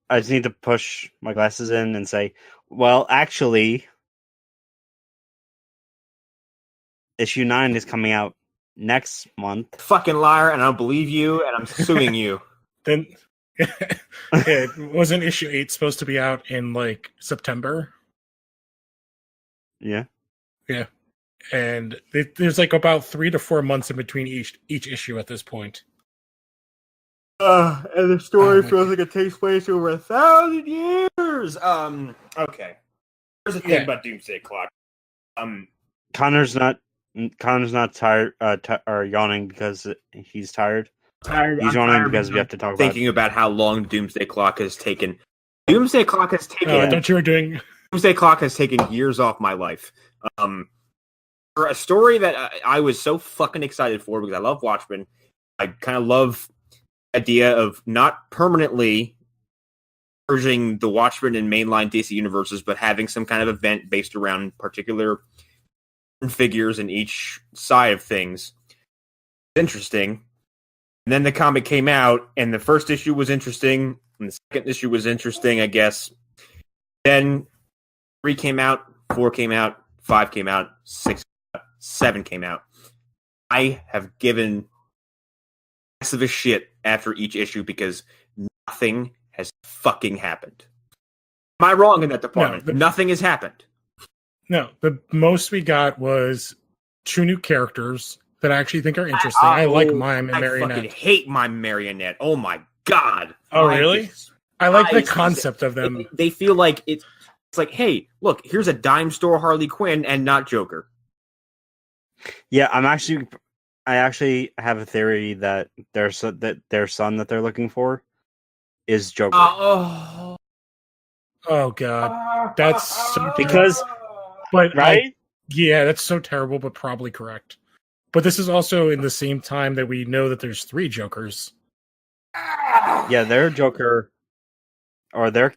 I just need to push my glasses in and say, well, actually, issue 9 is coming out next month. Fucking liar, and I don't believe you, and I'm suing you. Then, wasn't issue 8 supposed to be out in September? Yeah. Yeah. And there's about 3 to 4 months in between each issue at this point. And the story feels like it takes place over 1,000 years. Okay. Here's the thing about Doomsday Clock. Connor's not tired or yawning because he's tired. He's yawning because we have to talk thinking about how long Doomsday Clock has taken. Doomsday Clock has taken. I thought you were doing. Doomsday Clock has taken years off my life. For a story that I was so fucking excited for because I love Watchmen. I kind of love the idea of not permanently merging the Watchmen and mainline DC universes, but having some kind of event based around particular figures in each side of things. It's interesting. And then the comic came out, and the first issue was interesting, and the second issue was interesting, I guess. Then 3 came out, 4 came out, 5 came out, 6 came out, 7 came out. I have given massive as shit after each issue because nothing has fucking happened. Am I wrong in that department? No, nothing has happened. No, the most we got was 2 new characters that I actually think are interesting. I like Mime and Marionette. I fucking hate Mime Marionette. Oh my god. Oh, really? I like the concept of them. They feel like it's like, hey, look, here's a dime store Harley Quinn and not Joker. Yeah, I actually have a theory that their son that they're looking for is Joker. Oh god. That's so because but right? Yeah, that's so terrible, but probably correct. But this is also in the same time that we know that there's 3 Jokers. Yeah, their Joker or their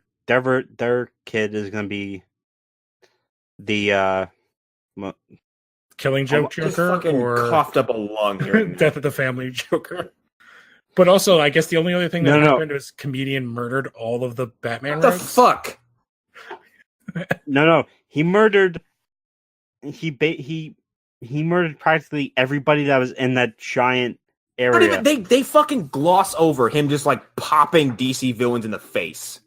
kid is going to be the Killing Joke Joker or coughed up a lung here. Death of the Family Joker. But also, I guess the only other thing that happened was comedian murdered all of the Batman What the rogues. fuck? No, he murdered. He murdered practically everybody that was in that giant area. They fucking gloss over him just popping DC villains in the face.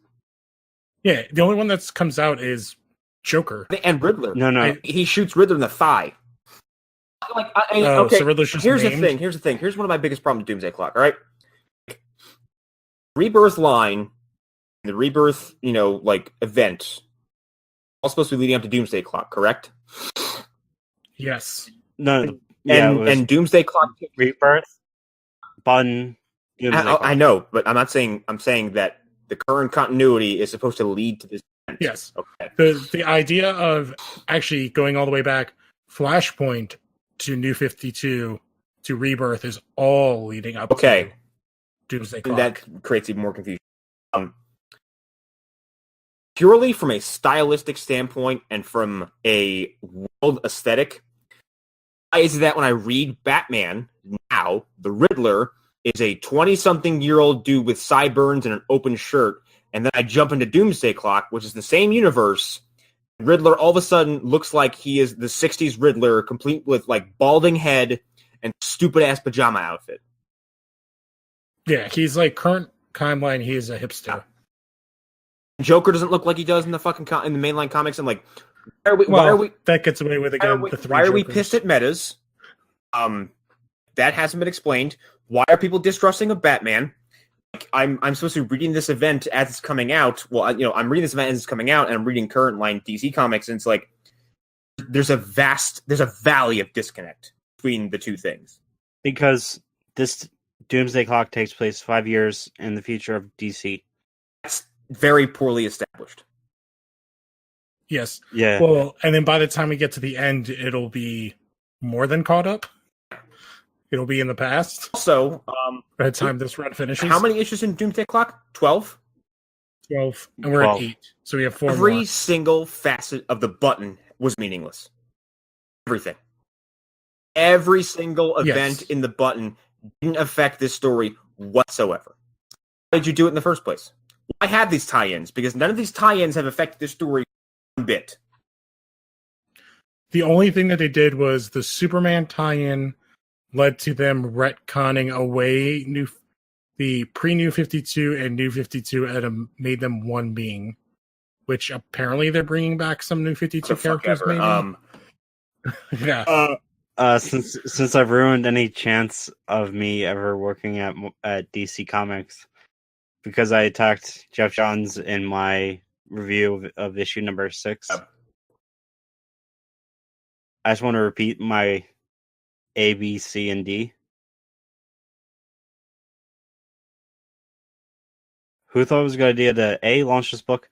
Yeah, the only one that comes out is Joker. And Riddler. No. He shoots Riddler in the thigh. Okay. So Riddler's just Here's named? the thing. Here's one of my biggest problems with Doomsday Clock. All right, Rebirth line, the Rebirth, event, all supposed to be leading up to Doomsday Clock, correct? Yes. No. Yeah, And Doomsday Clock Rebirth, Button. I know, but I'm not saying. I'm saying that the current continuity is supposed to lead to this event. Yes. Okay. The idea of actually going all the way back, Flashpoint to New 52 to Rebirth is all leading up to Doomsday Clock. That creates even more confusion. Purely from a stylistic standpoint and from a world aesthetic, why is it that when I read Batman now, the Riddler is a 20-something-year-old dude with sideburns and an open shirt, and then I jump into Doomsday Clock, which is the same universe. Riddler all of a sudden looks like he is the 60s Riddler, complete with like balding head and stupid-ass pajama outfit. Yeah, he's like current timeline, he is a hipster. Joker doesn't look like he does in the fucking in the mainline comics. I'm like, why are we? That gets away with again. Why are we pissed at metas? That hasn't been explained. Why are people distrusting of Batman? Like, I'm supposed to be reading this event as it's coming out. Well, I'm reading this event as it's coming out, and I'm reading current line DC comics, and it's like there's a valley of disconnect between the two things. Because this Doomsday Clock takes place 5 years in the future of DC. That's very poorly established. Yes. Yeah. Well, and then by the time we get to the end, it'll be more than caught up. It'll be in the past. Also, by the time this run finishes. How many issues in Doomsday Clock? 12? 12. And we're 12. at 8. So we have 4 Every more. single facet of the button was meaningless. Everything. Every single event in the button didn't affect this story whatsoever. Why did you do it in the first place? Why have these tie-ins? Because none of these tie-ins have affected this story one bit. The only thing that they did was the Superman tie-in led to them retconning away the pre-New 52 and New 52 and made them one being, which apparently they're bringing back some New 52 characters. Maybe. Yeah. Since I've ruined any chance of me ever working at DC Comics, because I attacked Jeff Johns in my review of issue number 6. I just want to repeat my A, B, C, and D. Who thought it was a good idea to A, launch this book,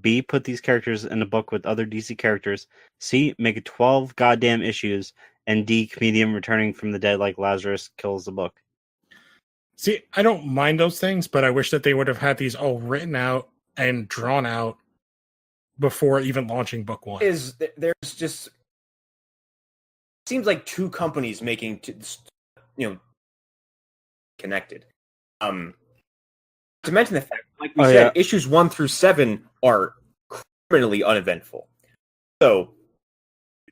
B, put these characters in a book with other DC characters, C, make it 12 goddamn issues, and D, comedian returning from the dead like Lazarus kills the book? See, I don't mind those things, but I wish that they would have had these all written out and drawn out before even launching book 1. There's just seems like two companies making connected. To mention the fact, like we said, issues 1 through 7 are criminally uneventful. So,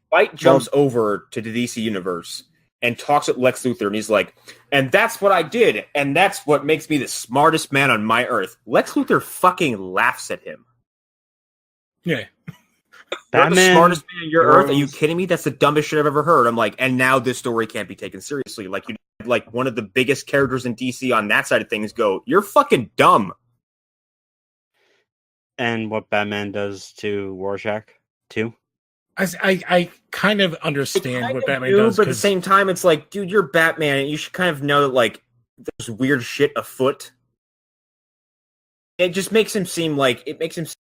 White jumps over to the DC universe and talks with Lex Luthor, and he's like, and that's what I did, and that's what makes me the smartest man on my earth. Lex Luthor fucking laughs at him. Yeah. You're the smartest man on your earth? Are you kidding me? That's the dumbest shit I've ever heard. I'm like, and now this story can't be taken seriously. Like, one of the biggest characters in DC on that side of things go, you're fucking dumb. And what Batman does to Rorschach, too? I kind of understand what Batman does. But at the same time, it's like, dude, you're Batman, and you should kind of know that, like, there's weird shit afoot. It just makes him seem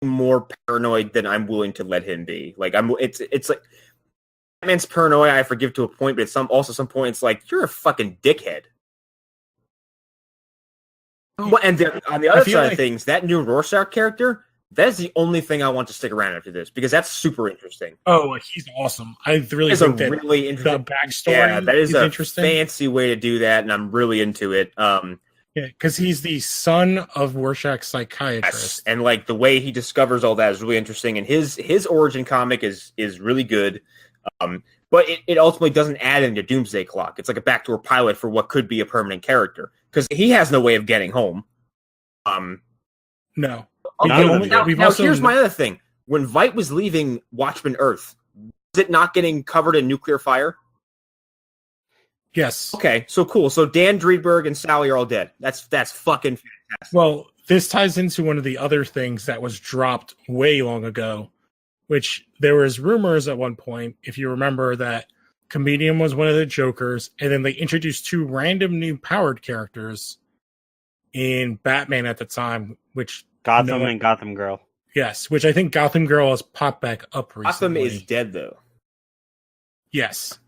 more paranoid than I'm willing to let him be. Like, it's like Batman's paranoia I forgive to a point, but some point it's like, you're a fucking dickhead. And on the other side of things, that new Rorschach character, that is the only thing I want to stick around after this, because that's super interesting. Oh, he's awesome. I really think that really interesting the backstory. Yeah, that is a interesting. fancy way to do that, and I'm really into it. Yeah, because he's the son of Rorschach's psychiatrist. Yes, and like the way he discovers all that is really interesting, and his origin comic is really good. But it ultimately doesn't add into Doomsday Clock. It's like a backdoor pilot for what could be a permanent character, because he has no way of getting home. No. Now here's my other thing. When Veidt was leaving Watchmen Earth, was it not getting covered in nuclear fire? Yes. Okay, so cool. So Dan Driedberg and Sally are all dead. That's fucking fantastic. Well, this ties into one of the other things that was dropped way long ago, which there was rumors at one point, if you remember, that Comedian was one of the Jokers, and then they introduced 2 random new powered characters in Batman at the time, which Gotham and Gotham Girl. Yes, which I think Gotham Girl has popped back up recently. Gotham is dead, though. Yes.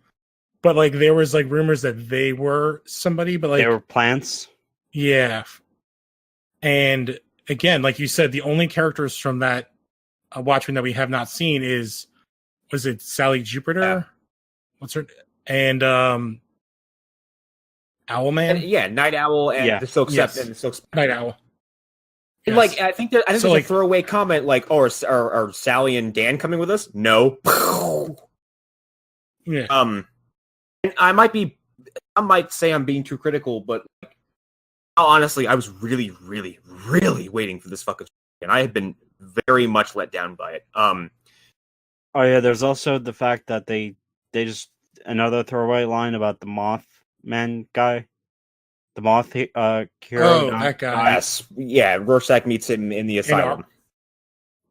But, like, there was, like, rumors that they were somebody, but, like... They were plants? Yeah. And, again, like you said, the only characters from that Watchmen that we have not seen is... Was it Sally Jupiter? Yeah. What's her... And, Owlman? Night Owl and the Silk Night Owl. Yes. Like, I think there's a throwaway comment like, "Oh, are Sally and Dan coming with us?" No. Yeah. And I might say I'm being too critical, but honestly, I was really, really, really waiting for this fucking shit, and I have been very much let down by it. Oh yeah, there's also the fact that they just another throwaway line about the Mothman guy. The Moth hero. Oh, that guy. Yes. Yeah, Rorschach meets him in the asylum.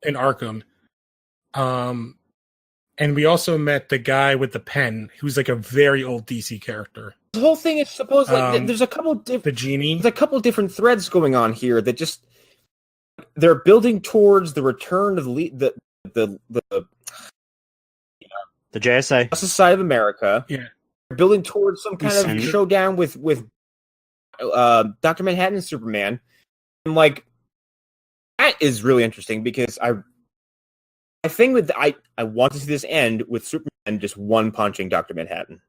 In Arkham. And we also met the guy with the pen, who's like a very old DC character. The whole thing is supposed like there's a couple the genie. There's a couple different threads going on here that just they're building towards the return of the JSA, Justice Society of America. Yeah. They're building towards some kind of showdown with Dr. Manhattan and Superman. And like that is really interesting because I think that I want to see this end with Superman just one punching Dr. Manhattan.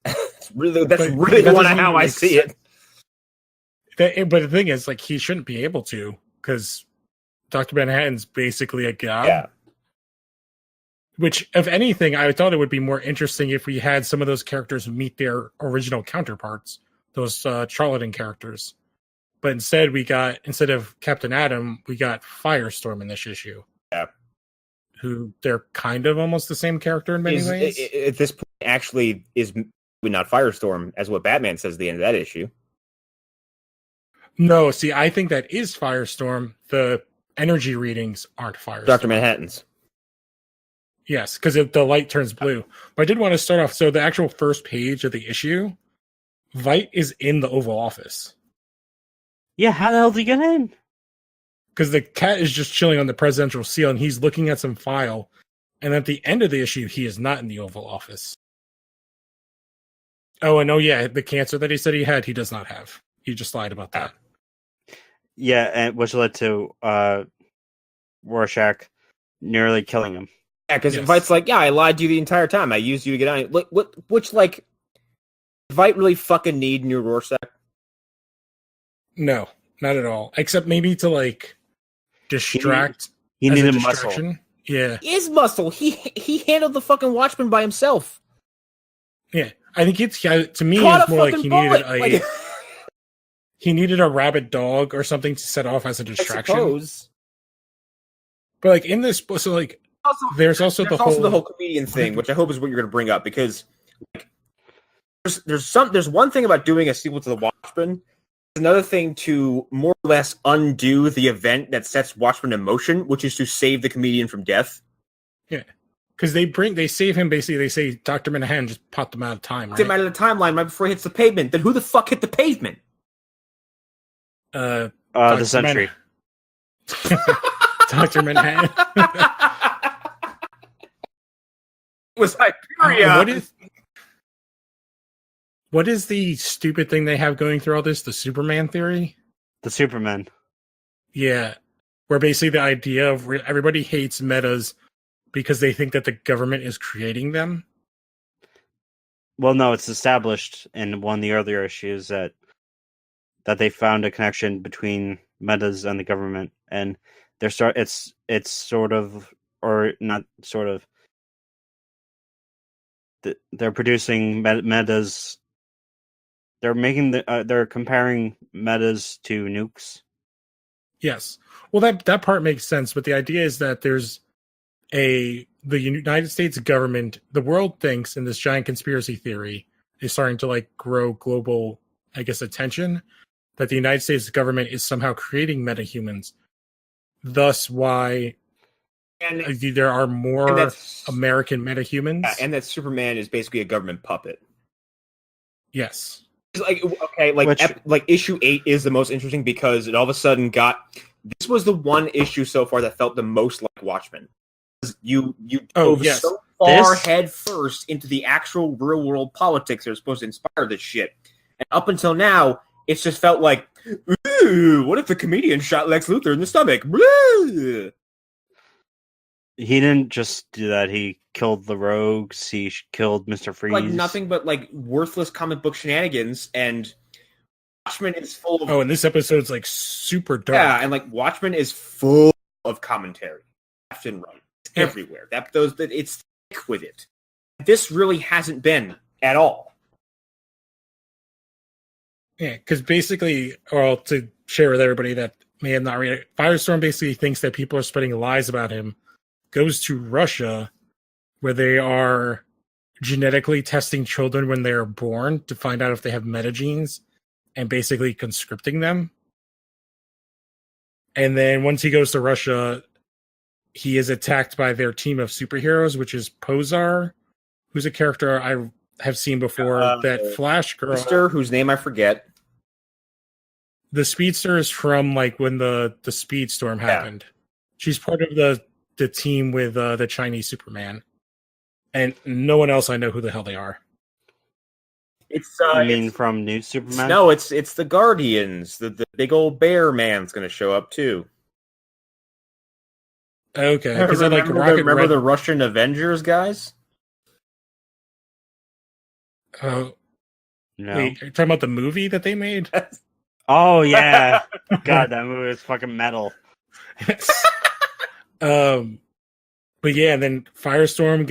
That's really how I see it. But the thing is, like, he shouldn't be able to because Dr. Manhattan's basically a god. Yeah. Which, if anything, I thought it would be more interesting if we had some of those characters meet their original counterparts, those charlatan characters. But instead of Captain Atom, we got Firestorm in this issue. Yeah. Who they're kind of almost the same character in many ways. At this point, actually, is not Firestorm, as what Batman says at the end of that issue. No, see, I think that is Firestorm. The energy readings aren't Firestorm. Dr. Manhattan's. Yes, because the light turns blue. But I did want to start off, so the actual first page of the issue, Veidt is in the Oval Office. Yeah, how the hell did he get in? Because the cat is just chilling on the presidential seal, and he's looking at some file. And at the end of the issue, he is not in the Oval Office. Oh, and the cancer that he said he had, he does not have. He just lied about that. Yeah, and which led to Rorschach nearly killing him. Yeah, because Veidt's like, I lied to you the entire time. I used you to get on it. Which Veidt really fucking need new Rorschach? No, not at all. Except maybe to, like, distract. He needed muscle. Yeah. He is muscle. He handled the fucking Watchmen by himself. Yeah. I think to me, it's more like he needed a rabid dog or something to set off as a distraction. I suppose. But, like, in this, so, like, there's also the whole comedian thing, which I hope is what you're going to bring up, because like, there's one thing about doing a sequel to the Watchmen. There's another thing to more or less undo the event that sets Watchmen in motion, which is to save the comedian from death. Yeah, because they save him. Basically, they say Dr. Manhattan just popped him out of time. Him out of the timeline right before he hits the pavement. Then who the fuck hit the pavement? The Sentry. Dr. Manhattan. Was Hyperia. What is the stupid thing they have going through all this? The Superman theory? The Superman. Yeah. Where basically the idea of everybody hates metas because they think that the government is creating them. Well, no, it's established in one of the earlier issues that they found a connection between metas and the government, and it's sort of, or not sort of, they're producing metas. They're making they're comparing metas to nukes. Yes. Well, that part makes sense, but the idea is that the United States government, the world thinks, in this giant conspiracy theory is starting to like grow global, I guess, attention, that the United States government is somehow creating metahumans. Thus, why And, there are and more that's American metahumans. and that Superman is basically a government puppet. Yes. It's like okay, like Which- like issue 8 is the most interesting because it all of a sudden got. This was the one issue so far that felt the most like Watchmen. You dove yes. so far This- head first into the actual real world politics that are supposed to inspire this shit, and up until now, it's just felt like, ooh, what if the comedian shot Lex Luthor in the stomach? Blah! He didn't just do that. He killed the Rogues. He killed Mr. Freeze. Like nothing but like worthless comic book shenanigans, and Watchmen is full of Oh, and this episode's like super dark. yeah, and like Watchmen is full of commentary, left and right, it's Yeah. everywhere. That it's thick with it. This really hasn't been at all. Yeah, because basically, well, to share with everybody that may have not read it, Firestorm basically thinks that people are spreading lies about him, goes to Russia, where they are genetically testing children when they are born to find out if they have metagenes, and basically conscripting them. And then once he goes to Russia, he is attacked by their team of superheroes, which is Posar, who's a character I have seen before. That Flash girl, Mister, whose name I forget. the speedster, is from like when the Speedstorm happened. She's part of the team with the Chinese Superman, and no one else I know who the hell they are. It's I mean, it's- from New Superman? no, it's the Guardians. The big old bear man's going to show up too. Okay, because I like remember Rocket remember Red. the Russian Avengers guys? Oh, No. wait, are you talking about the movie that they made? Oh, yeah. God, that movie is fucking metal. But yeah, and then Firestorm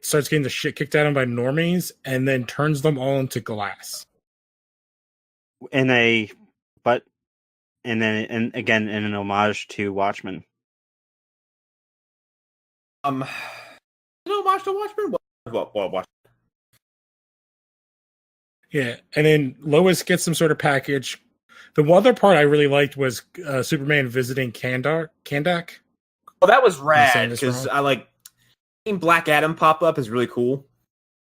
starts getting the shit kicked out of him by normies, and then turns them all into glass. And again, in an homage to Watchmen. You know, Watchmen. Well, Watchmen. Yeah, and then Lois gets some sort of package. The other part I really liked was Superman visiting Kandak. Well, that was saying rad this because wrong? I like seeing Black Adam pop up is really cool.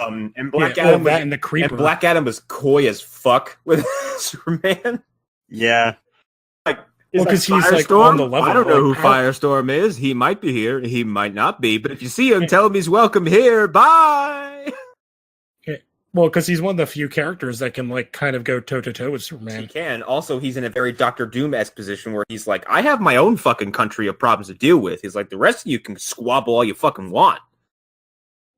And Black Yeah, Adam that was, and the Creeper. and Black Adam was coy as fuck with Superman. Yeah. Well, 'cause he's, like, on the level, I don't know who like, how- Firestorm is. He might be here. He might not be. But if you see him, tell him he's welcome here. Bye. Well, because he's one of the few characters that can like kind of go toe to toe with He Superman. can. Also, he's in a very Doctor Doom-esque position where he's like, I have my own fucking country of problems to deal with. He's like, the rest of you can squabble all you fucking want.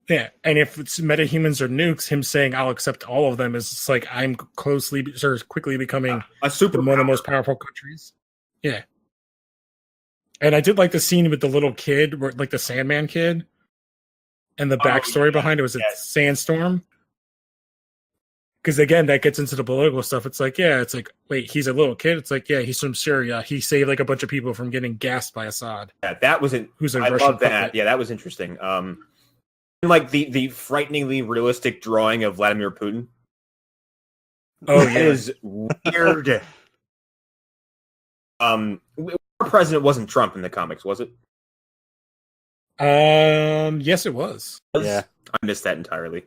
Yeah, and if it's metahumans or nukes, him saying I'll accept all of them is just like I'm quickly becoming A super one of the most powerful countries. Yeah, and I did like the scene with the little kid, where, like the Sandman kid, and the backstory behind it was a sandstorm. Because again, that gets into the political stuff. It's like, yeah, it's like, wait, he's a little kid. It's like, yeah, he's from Syria. He saved like a bunch of people from getting gassed by Assad. Yeah, that was it. Who's a I Russian love that. puppet. Yeah, that was interesting. And like the frighteningly realistic drawing of Vladimir Putin. Oh That yeah, is weird. Our president wasn't Trump in the comics, was it? yes, it was. Yeah. I missed that entirely.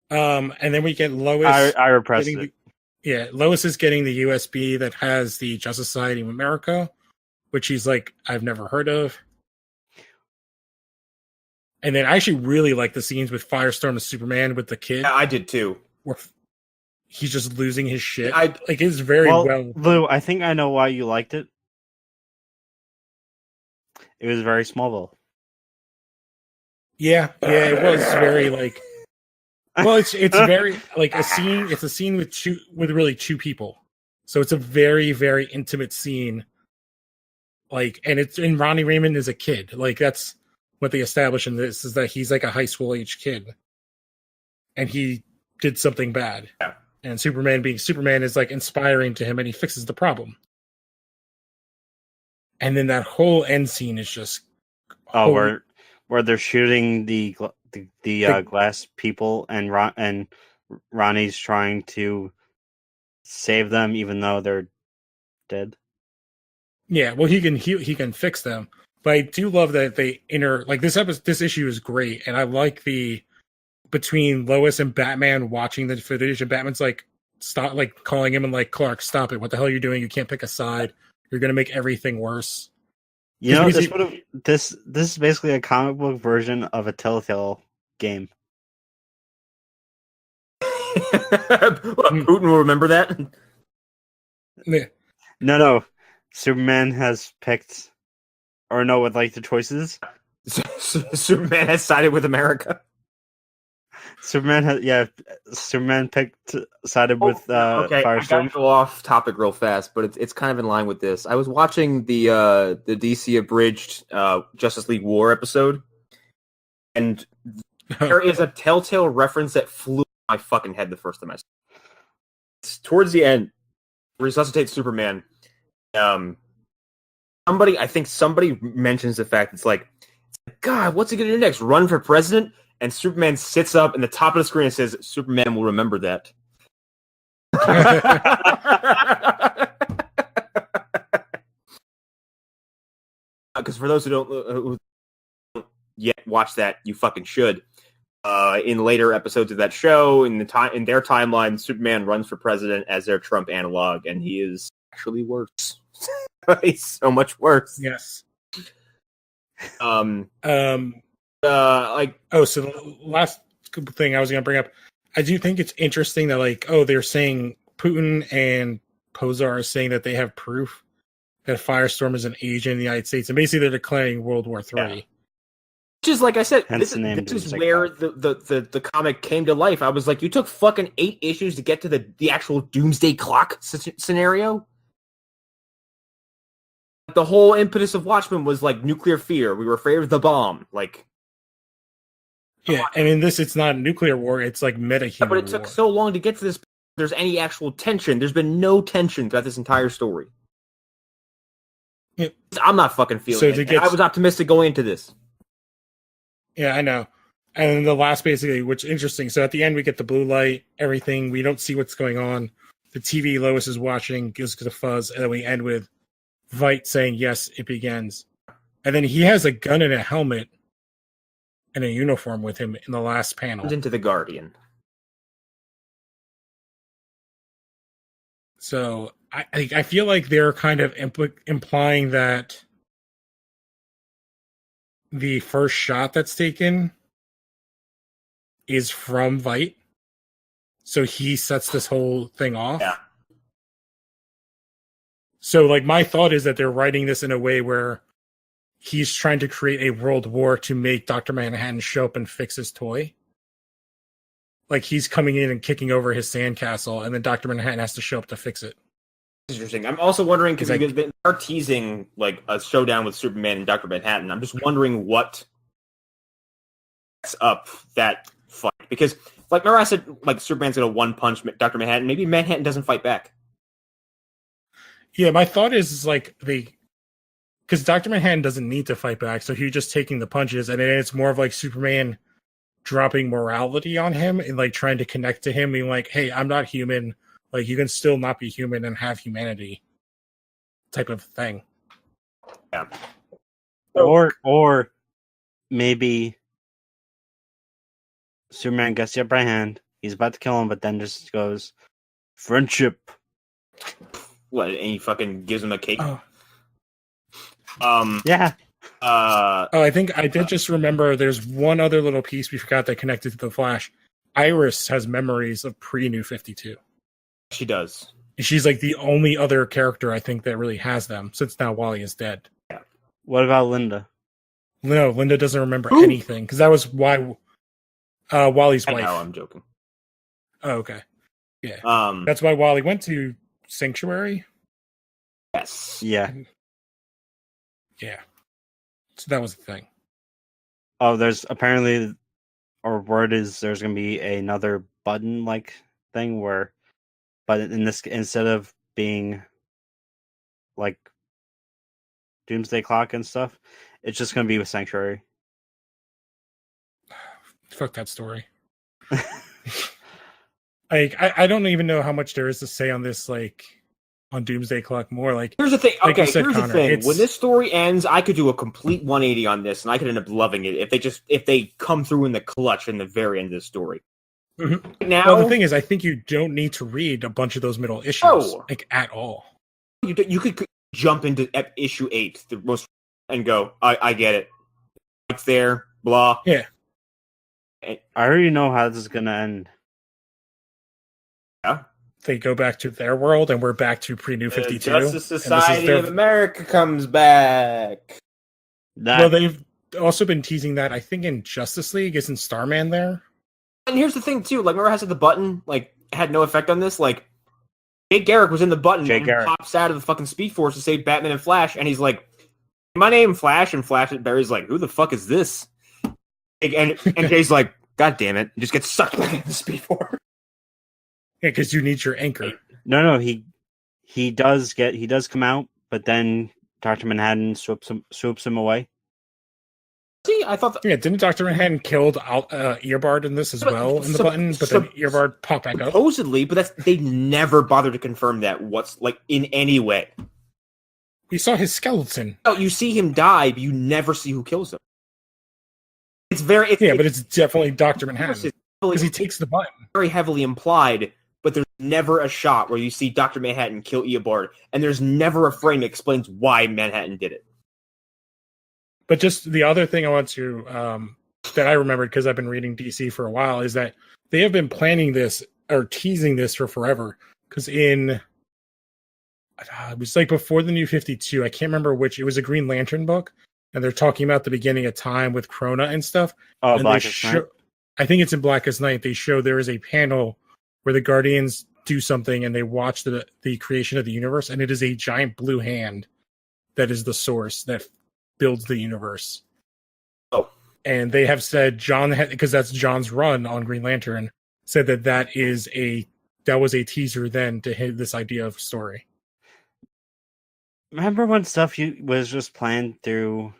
And then we get Lois. I repressed getting it. Lois is getting the USB that has the Justice Society of America, which he's like, I've never heard of. And then I actually really like the scenes with Firestorm and Superman with the kid, Yeah, I did too. where he's just losing his shit. I Like it's very well. Lou, I think I know why you liked it. It was very Smallville. Yeah, it was very like. Well, it's very like a scene. It's a scene with really two people, so it's a very very intimate scene. Like, and Ronnie Raymond is a kid. Like that's what they establish in this is that he's like a high school age kid, and he did something bad. Yeah. And Superman being Superman is like inspiring to him, and he fixes the problem. And then that whole end scene is just where they're shooting the glass people, and Ronnie's trying to save them even though they're dead. Yeah, well, he can fix them, but I do love that they this issue is great, and I like the between Lois and Batman watching the footage, and Batman's like stop, like calling him and like, Clark, stop it! What the hell are you doing? You can't pick a side. You're gonna make everything worse. You know, this is basically a comic book version of a Telltale game. Putin will remember that. Yeah. No. Superman has picked, or no, with like the choices. Superman has sided with America. Superman sided with okay, Firestorm. I gotta go off topic real fast, but it's kind of in line with this. I was watching the DC abridged Justice League War episode, and there is a Telltale reference that flew my fucking head the first time I saw it. It's towards the end, resuscitate Superman. Somebody mentions the fact it's like, God, what's he gonna do next? Run for president? And Superman sits up in the top of the screen and says, Superman will remember that. Because for those who don't yet watch that, you fucking should. In later episodes of that show, in their timeline, Superman runs for president as their Trump analog, and he is actually worse. He's so much worse. Yes. So the last thing I was going to bring up, I do think it's interesting that they're saying Putin and Posar are saying that they have proof that Firestorm is an agent in the United States, and basically they're declaring World War III. Yeah. Which is, like I said, this is where the comic came to life. I was like, you took fucking 8 issues to get to the actual Doomsday Clock scenario? The whole impetus of Watchmen was like nuclear fear. We were afraid of the bomb. Like, yeah, and in this, it's not a nuclear war. It's like meta-human war. But it took so long to get to this. There's any actual tension. There's been no tension throughout this entire story. Yeah. I'm not fucking feeling it. I was optimistic going into this. Yeah, I know. And then the last, basically, which is interesting. So at the end, we get the blue light, everything. We don't see what's going on. The TV Lois is watching gives a fuzz, and then we end with Veidt saying, yes, it begins. And then he has a gun and a helmet and a uniform with him in the last panel. Into the Guardian. So I feel like they're kind of implying that the first shot that's taken is from Veidt. So he sets this whole thing off. Yeah. So, my thought is that they're writing this in a way where he's trying to create a world war to make Dr. Manhattan show up and fix his toy. Like, he's coming in and kicking over his sandcastle, and then Dr. Manhattan has to show up to fix it. Interesting. I'm also wondering, because they are teasing, a showdown with Superman and Dr. Manhattan. I'm just wondering what sets up that fight. Because, remember I said, Superman's going to one-punch Dr. Manhattan? Maybe Manhattan doesn't fight back. Yeah, my thought is because Dr. Manhattan doesn't need to fight back, so he's just taking the punches, and then it's more of Superman dropping morality on him and trying to connect to him, being like, hey, I'm not human. You can still not be human and have humanity type of thing. Yeah. Or maybe Superman gets the upper hand. He's about to kill him, but then just goes, friendship. What? And he fucking gives him a cake. Oh. Yeah. I think I did just remember. There's one other little piece we forgot that connected to the Flash. Iris has memories of pre-New 52. She does. She's the only other character I think that really has them since now Wally is dead. Yeah. What about Linda? No, Linda doesn't remember anything because that was why Wally's wife. No, I'm joking. Oh, okay. Yeah. That's why Wally went to Sanctuary. Yes. Yeah. Yeah. So that was the thing. Oh, there's apparently, or word is there's going to be another button-like thing but in this, instead of being Doomsday Clock and stuff. It's just going to be with Sanctuary. Fuck that story. Like, I don't even know how much there is to say on this, like, on Doomsday Clock more. Like, here's the thing. like Okay, you said, here's Connor, the thing. it's- When this story ends, I could do a complete 180 on this, and I could end up loving it if they come through in the clutch in the very end of the story. Mhm. Now, Well, the thing is, I think you don't need to read a bunch of those middle issues, Oh. like, at all. you could jump into issue 8, the most, and go, I get it. It's there, blah. Yeah. I already know how this is going to end. They go back to their world, and we're back to pre-New 52. Justice and Society their- of America comes back. Well, they've also been teasing that, I think, in Justice League. Isn't Starman there? And here's the thing, too. Like, remember how I said the button, like, had no effect on this? Like, Jay Garrick was in the button Jay and Garrick pops out of the fucking Speed Force to save Batman and Flash, and he's like, my name, Flash, and Flash and Barry's like, who the fuck is this? And Jay's like, God damn it. He just gets sucked back into the Speed Force. Yeah, because you need your anchor. No, he does come out, but then Dr. Manhattan swoops him away. See, I thought Yeah, didn't Dr. Manhattan killed Earbard in this as well in the button? But then Earbard popped back up. supposedly, but they never bothered to confirm that what's like in any way. We saw his skeleton. Oh, you see him die, but you never see who kills him. It's very But it's definitely Dr. Manhattan it's because he takes the button. very heavily implied, but there's never a shot where you see Dr. Manhattan kill Eobard, and there's never a frame that explains why Manhattan did it. But just the other thing I want to that I remembered because I've been reading DC for a while is that they have been planning this or teasing this for forever. Because it was like before the New 52, I can't remember which. It was a Green Lantern book, and they're talking about the beginning of time with Krona and stuff. Oh, And Blackest Night. I think it's in Blackest Night. They show there is a panel where the Guardians do something and they watch the creation of the universe, and it is a giant blue hand that is the source that builds the universe. Oh. And they have said because that's John's run on Green Lantern, said that was a teaser then to hit this idea of story. Remember when stuff was just planned through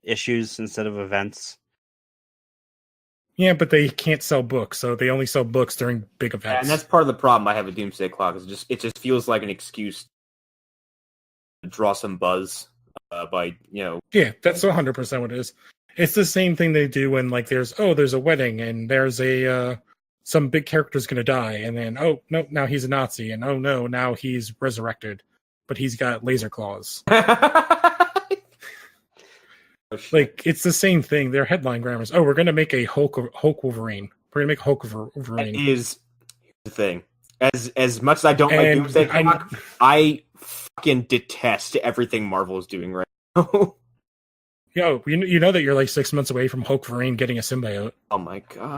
issues instead of events? Yeah, but they can't sell books, so they only sell books during big events. And that's part of the problem I have with Doomsday Clock. Is it just feels like an excuse to draw some buzz by Yeah, that's 100% what it is. It's the same thing they do when like there's a wedding and there's a some big character's gonna die, and then oh no, now he's a Nazi, and oh no, now he's resurrected, but he's got laser claws. Like it's the same thing. They're headline grammars. Oh, we're gonna make a Hulk Wolverine. We're gonna make Hulk Wolverine. That is the thing. As much as I don't like And Doomsday Clock, I fucking detest everything Marvel is doing right now. Yo, you know that you're like 6 months away from Hulk Wolverine getting a symbiote. Oh my god.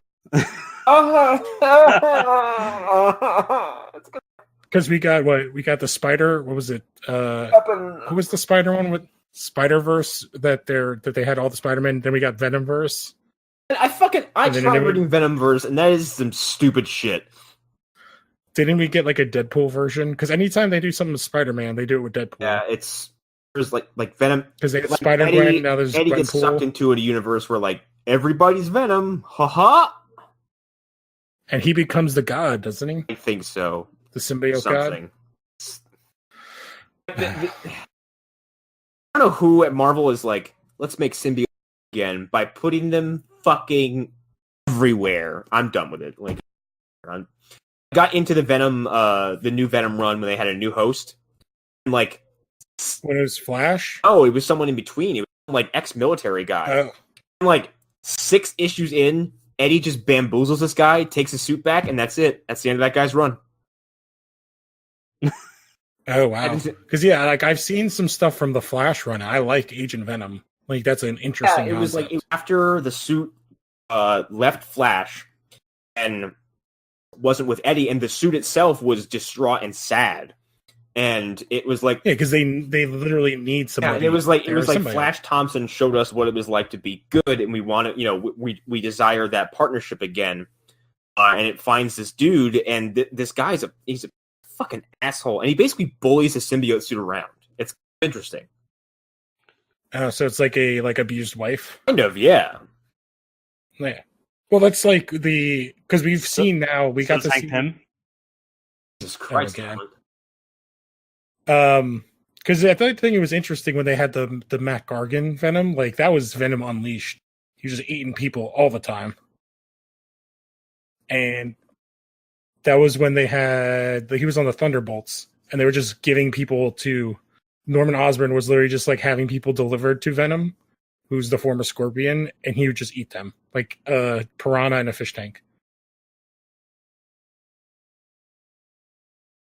Because we got the spider. What was it? Who was the spider one with Spider-Verse that they had all the Spider-Man? Then we got Venomverse. I tried reading Venomverse, and that is some stupid shit. Didn't we get like a Deadpool version? Because anytime they do something with Spider-Man, they do it with Deadpool. Yeah, there's like Venom. Because they had Like Spider-Gwen, now there's Eddie gets sucked Gwenpool. into a universe where like everybody's Venom. Haha. And he becomes the god, doesn't he? I think so. The symbiote Something. I don't know who at Marvel is like, let's make symbiote again by putting them fucking everywhere. I'm done with it. Like, I got into the Venom, the new Venom run when they had a new host. And like, God. When it was Flash? oh, it was someone in between. It was some, like ex-military guy. Oh. And, like 6 issues in, Eddie just bamboozles this guy, takes his suit back, and that's it. That's the end of that guy's run. Oh wow! Because yeah, like I've seen some stuff from the Flash run. I like Agent Venom. Like that's an interesting. Yeah, it was like after the suit left Flash and wasn't with Eddie, and the suit itself was distraught and sad, and it was like because they literally need somebody. Yeah, and it was like somebody. Flash Thompson showed us what it was like to be good, and we want to, we desire that partnership again, and it finds this dude, and this guy's he's a fucking asshole, and he basically bullies the symbiote suit around. It's Interesting. So it's like a abused wife. Kind of, yeah. Yeah. Well, that's like because we've seen now we got to see him. Jesus Christ. God. Because I think it was interesting when they had the Matt Gargan Venom. Like that was Venom Unleashed. He was just eating people all the time, and that was when he was on the Thunderbolts, and they were just giving people to Norman Osborn was literally just like having people delivered to Venom, who's the former Scorpion, and he would just eat them like a piranha in a fish tank.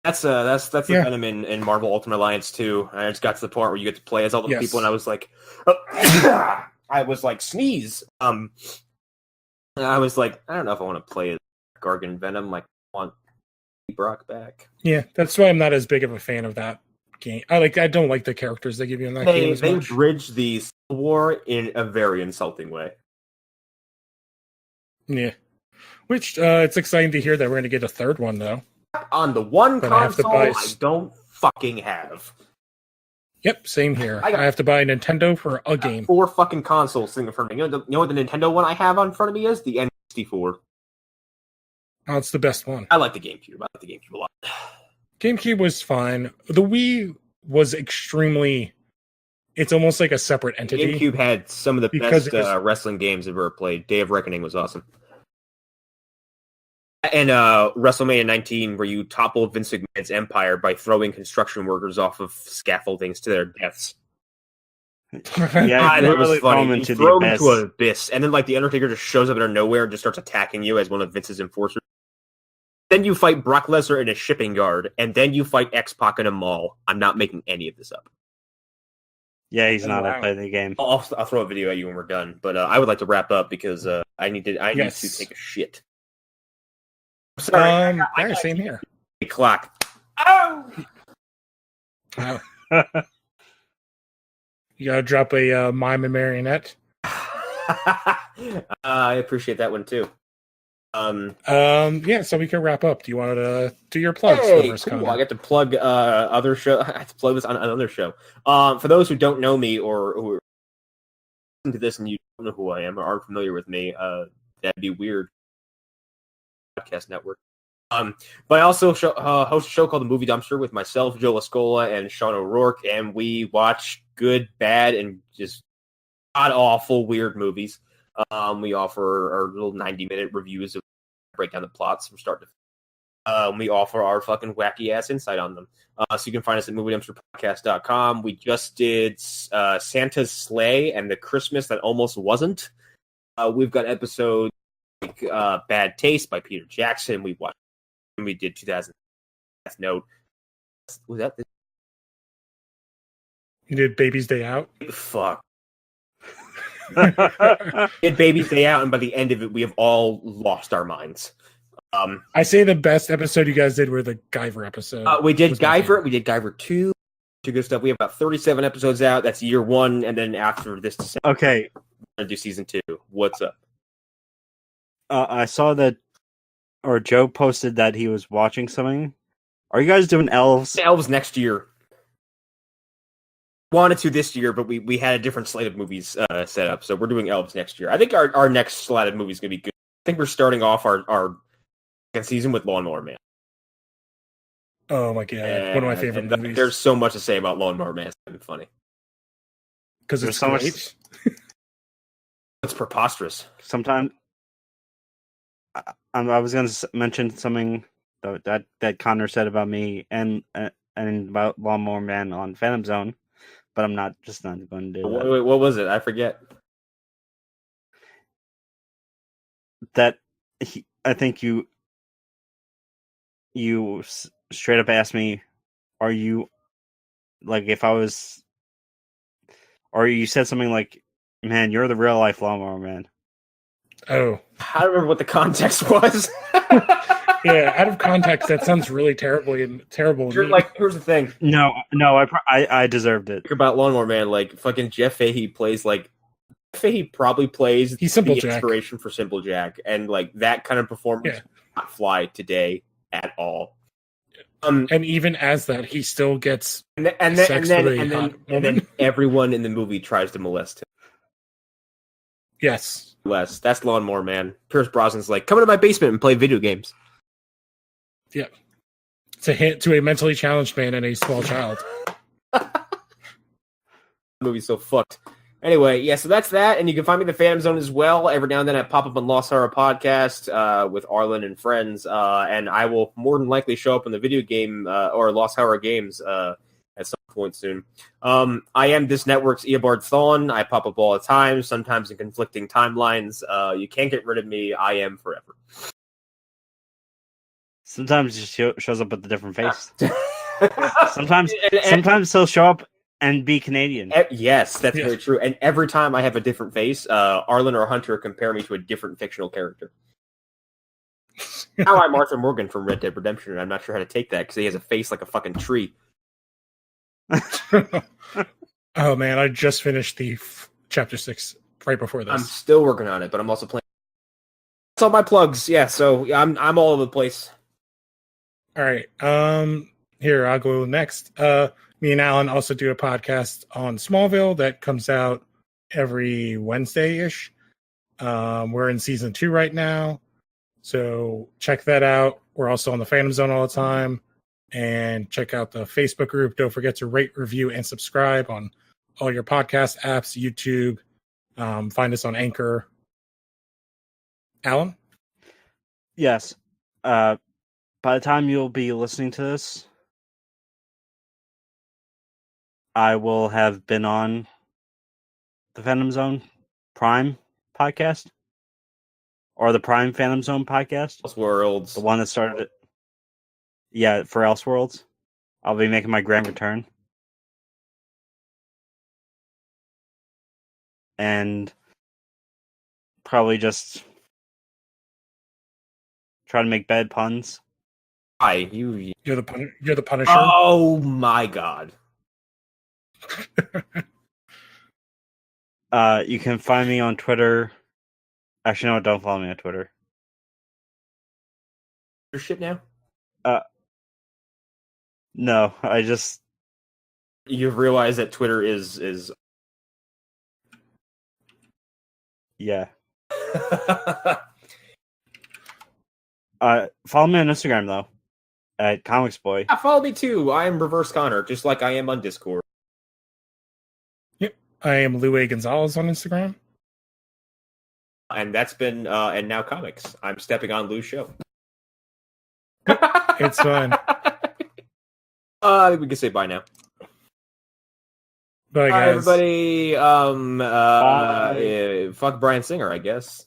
That's the Venom in Marvel Ultimate Alliance too. I just got to the point where you get to play as all the people, and I was like, I was like sneeze. I was like, I don't know if I want to play as Gargan Venom. Like, I want Brock back. Yeah, that's why I'm not as big of a fan of that game. I don't like the characters they give you in that game as They much. bridge the Civil War in a very insulting way. Yeah, which it's exciting to hear that we're going to get a third one though. On the one But console I don't fucking have. Yep, same here. I have to buy a Nintendo for a game. 4 fucking consoles sitting in front of me. You know what the Nintendo one I have on front of me is? The N64. Oh, it's the best one. I like the GameCube. I like the GameCube a lot. GameCube was fine. The Wii was extremely... It's almost like a separate entity. GameCube had some of the best wrestling games I've ever played. Day of Reckoning was awesome. And WrestleMania 19, where you toppled Vince McMahon's empire by throwing construction workers off of scaffoldings to their deaths. Yeah, that was funny. You throw them to an abyss, and then like the Undertaker just shows up out of nowhere and just starts attacking you as one of Vince's enforcers. Then you fight Brock Lesnar in a shipping yard, and then you fight X-Pac in a mall. I'm not making any of this up. Yeah, he's not playing the game. I'll throw a video at you when we're done, but I would like to wrap up because I need to take a shit. Sorry, same here. Clock. Oh! You gotta drop a mime and marionette. I appreciate that one too. Yeah, so we can wrap up. Do you want to do your plugs? Hey, cool. I get to plug other show. I have to plug this on another show. For those who don't know me or who are listening to this and you don't know who I am or aren't familiar with me, that'd be weird. Podcast network. But I also host a show called The Movie Dumpster with myself, Joe Lascola, and Sean O'Rourke, and we watch good, bad, and just god-awful weird movies. We offer our little 90-minute reviews of break down the plots from start to finish. We offer our fucking wacky-ass insight on them. So you can find us at MovieDumpsterPodcast.com. We just did Santa's Sleigh and the Christmas That Almost Wasn't. We've got episodes like Bad Taste by Peter Jackson. We did 2000 Death Note. Was that You did Baby's Day Out? Fuck. Did Baby's Day Out, and by the end of it, we have all lost our minds. I say the best episode you guys did were the Guyver episode. We did Guyver. We did Guyver 2. Good stuff. We have about 37 episodes out. That's year 1, and then after this December, okay, we're gonna do season 2. What's up? I saw that, or Joe posted that he was watching something. Are you guys doing Elves? Elves next year. Wanted to this year, but we had a different slate of movies set up, so we're doing Elves next year. I think our next slate of movies is going to be good. I think we're starting off our second season with Lawnmower Man. Oh my god, one of my favorite movies. There's so much to say about Lawnmower Man. It's going to be funny. Because it's so much. It's preposterous. Sometimes I was going to mention something that Connor said about me and about Lawnmower Man on Phantom Zone, but I'm not going to do that. Wait, what was it? I forget. I think you straight up asked me, "Are you like if I was?" Or you said something like, "Man, you're the real life Lawnmower Man." Oh, I don't remember what the context was. Yeah, out of context, that sounds really terrible. Like, here's the thing. No, I deserved it. Think about Lawnmower Man, like fucking Jeff Fahey plays like Fahey probably plays He's Simple the Jack. inspiration for Simple Jack, and like that kind of performance would not fly today at all. And even as that, he still gets and then everyone in the movie tries to molest him. Yes. That's Lawnmower Man. Pierce Brosnan's like, come into my basement and play video games. Yeah. To a mentally challenged man and a small child. The movie's so fucked. Anyway, yeah, so that's that, and you can find me in the Phantom Zone as well. Every now and then I pop up on Lost Horror Podcast with Arlen and friends, and I will more than likely show up in the video game or Lost Horror Games at some point soon. I am this network's Eobard Thawne. I pop up all the time, sometimes in conflicting timelines. You can't get rid of me. I am forever. Sometimes he shows up with a different face. sometimes he'll show up and be Canadian. Yes, that's very true. And every time I have a different face, Arlen or Hunter compare me to a different fictional character. Now I'm Arthur Morgan from Red Dead Redemption, and I'm not sure how to take that because he has a face like a fucking tree. Oh man, I just finished the chapter 6 right before this. I'm still working on it, but I'm also playing. That's all my plugs. Yeah, so I'm all over the place. All right. Here, I'll go next. Me and Alan also do a podcast on Smallville that comes out every Wednesday-ish. We're in season 2 right now, so check that out. We're also on the Phantom Zone all the time, and check out the Facebook group. Don't forget to rate, review, and subscribe on all your podcast apps, YouTube. Find us on Anchor. Alan? Yes. By the time you'll be listening to this, I will have been on the Phantom Zone Prime podcast. Or the Prime Phantom Zone podcast. Elseworlds. The one that started it. Yeah, for Elseworlds. I'll be making my grand return. And probably just try to make bad puns. Hi, You're the Punisher. Oh my god. You can find me on Twitter. Actually, no, don't follow me on Twitter. Your shit now? No, I just... You've realized that Twitter is... Yeah. Follow me on Instagram, though. At Comics Boy. Yeah, follow me too. I am Reverse Connor, just like I am on Discord. Yep. I am Lou A. Gonzalez on Instagram. And that's been And Now Comics. I'm stepping on Lou's show. It's fun. I think we can say bye now. Bye, guys. Bye, everybody. Bye. Fuck Bryan Singer, I guess.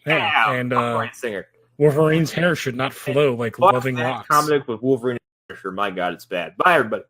Yeah, and fuck Bryan Singer. Wolverine's hair should not flow like loving locks. Comic with Wolverine. My God, it's bad. Bye, everybody.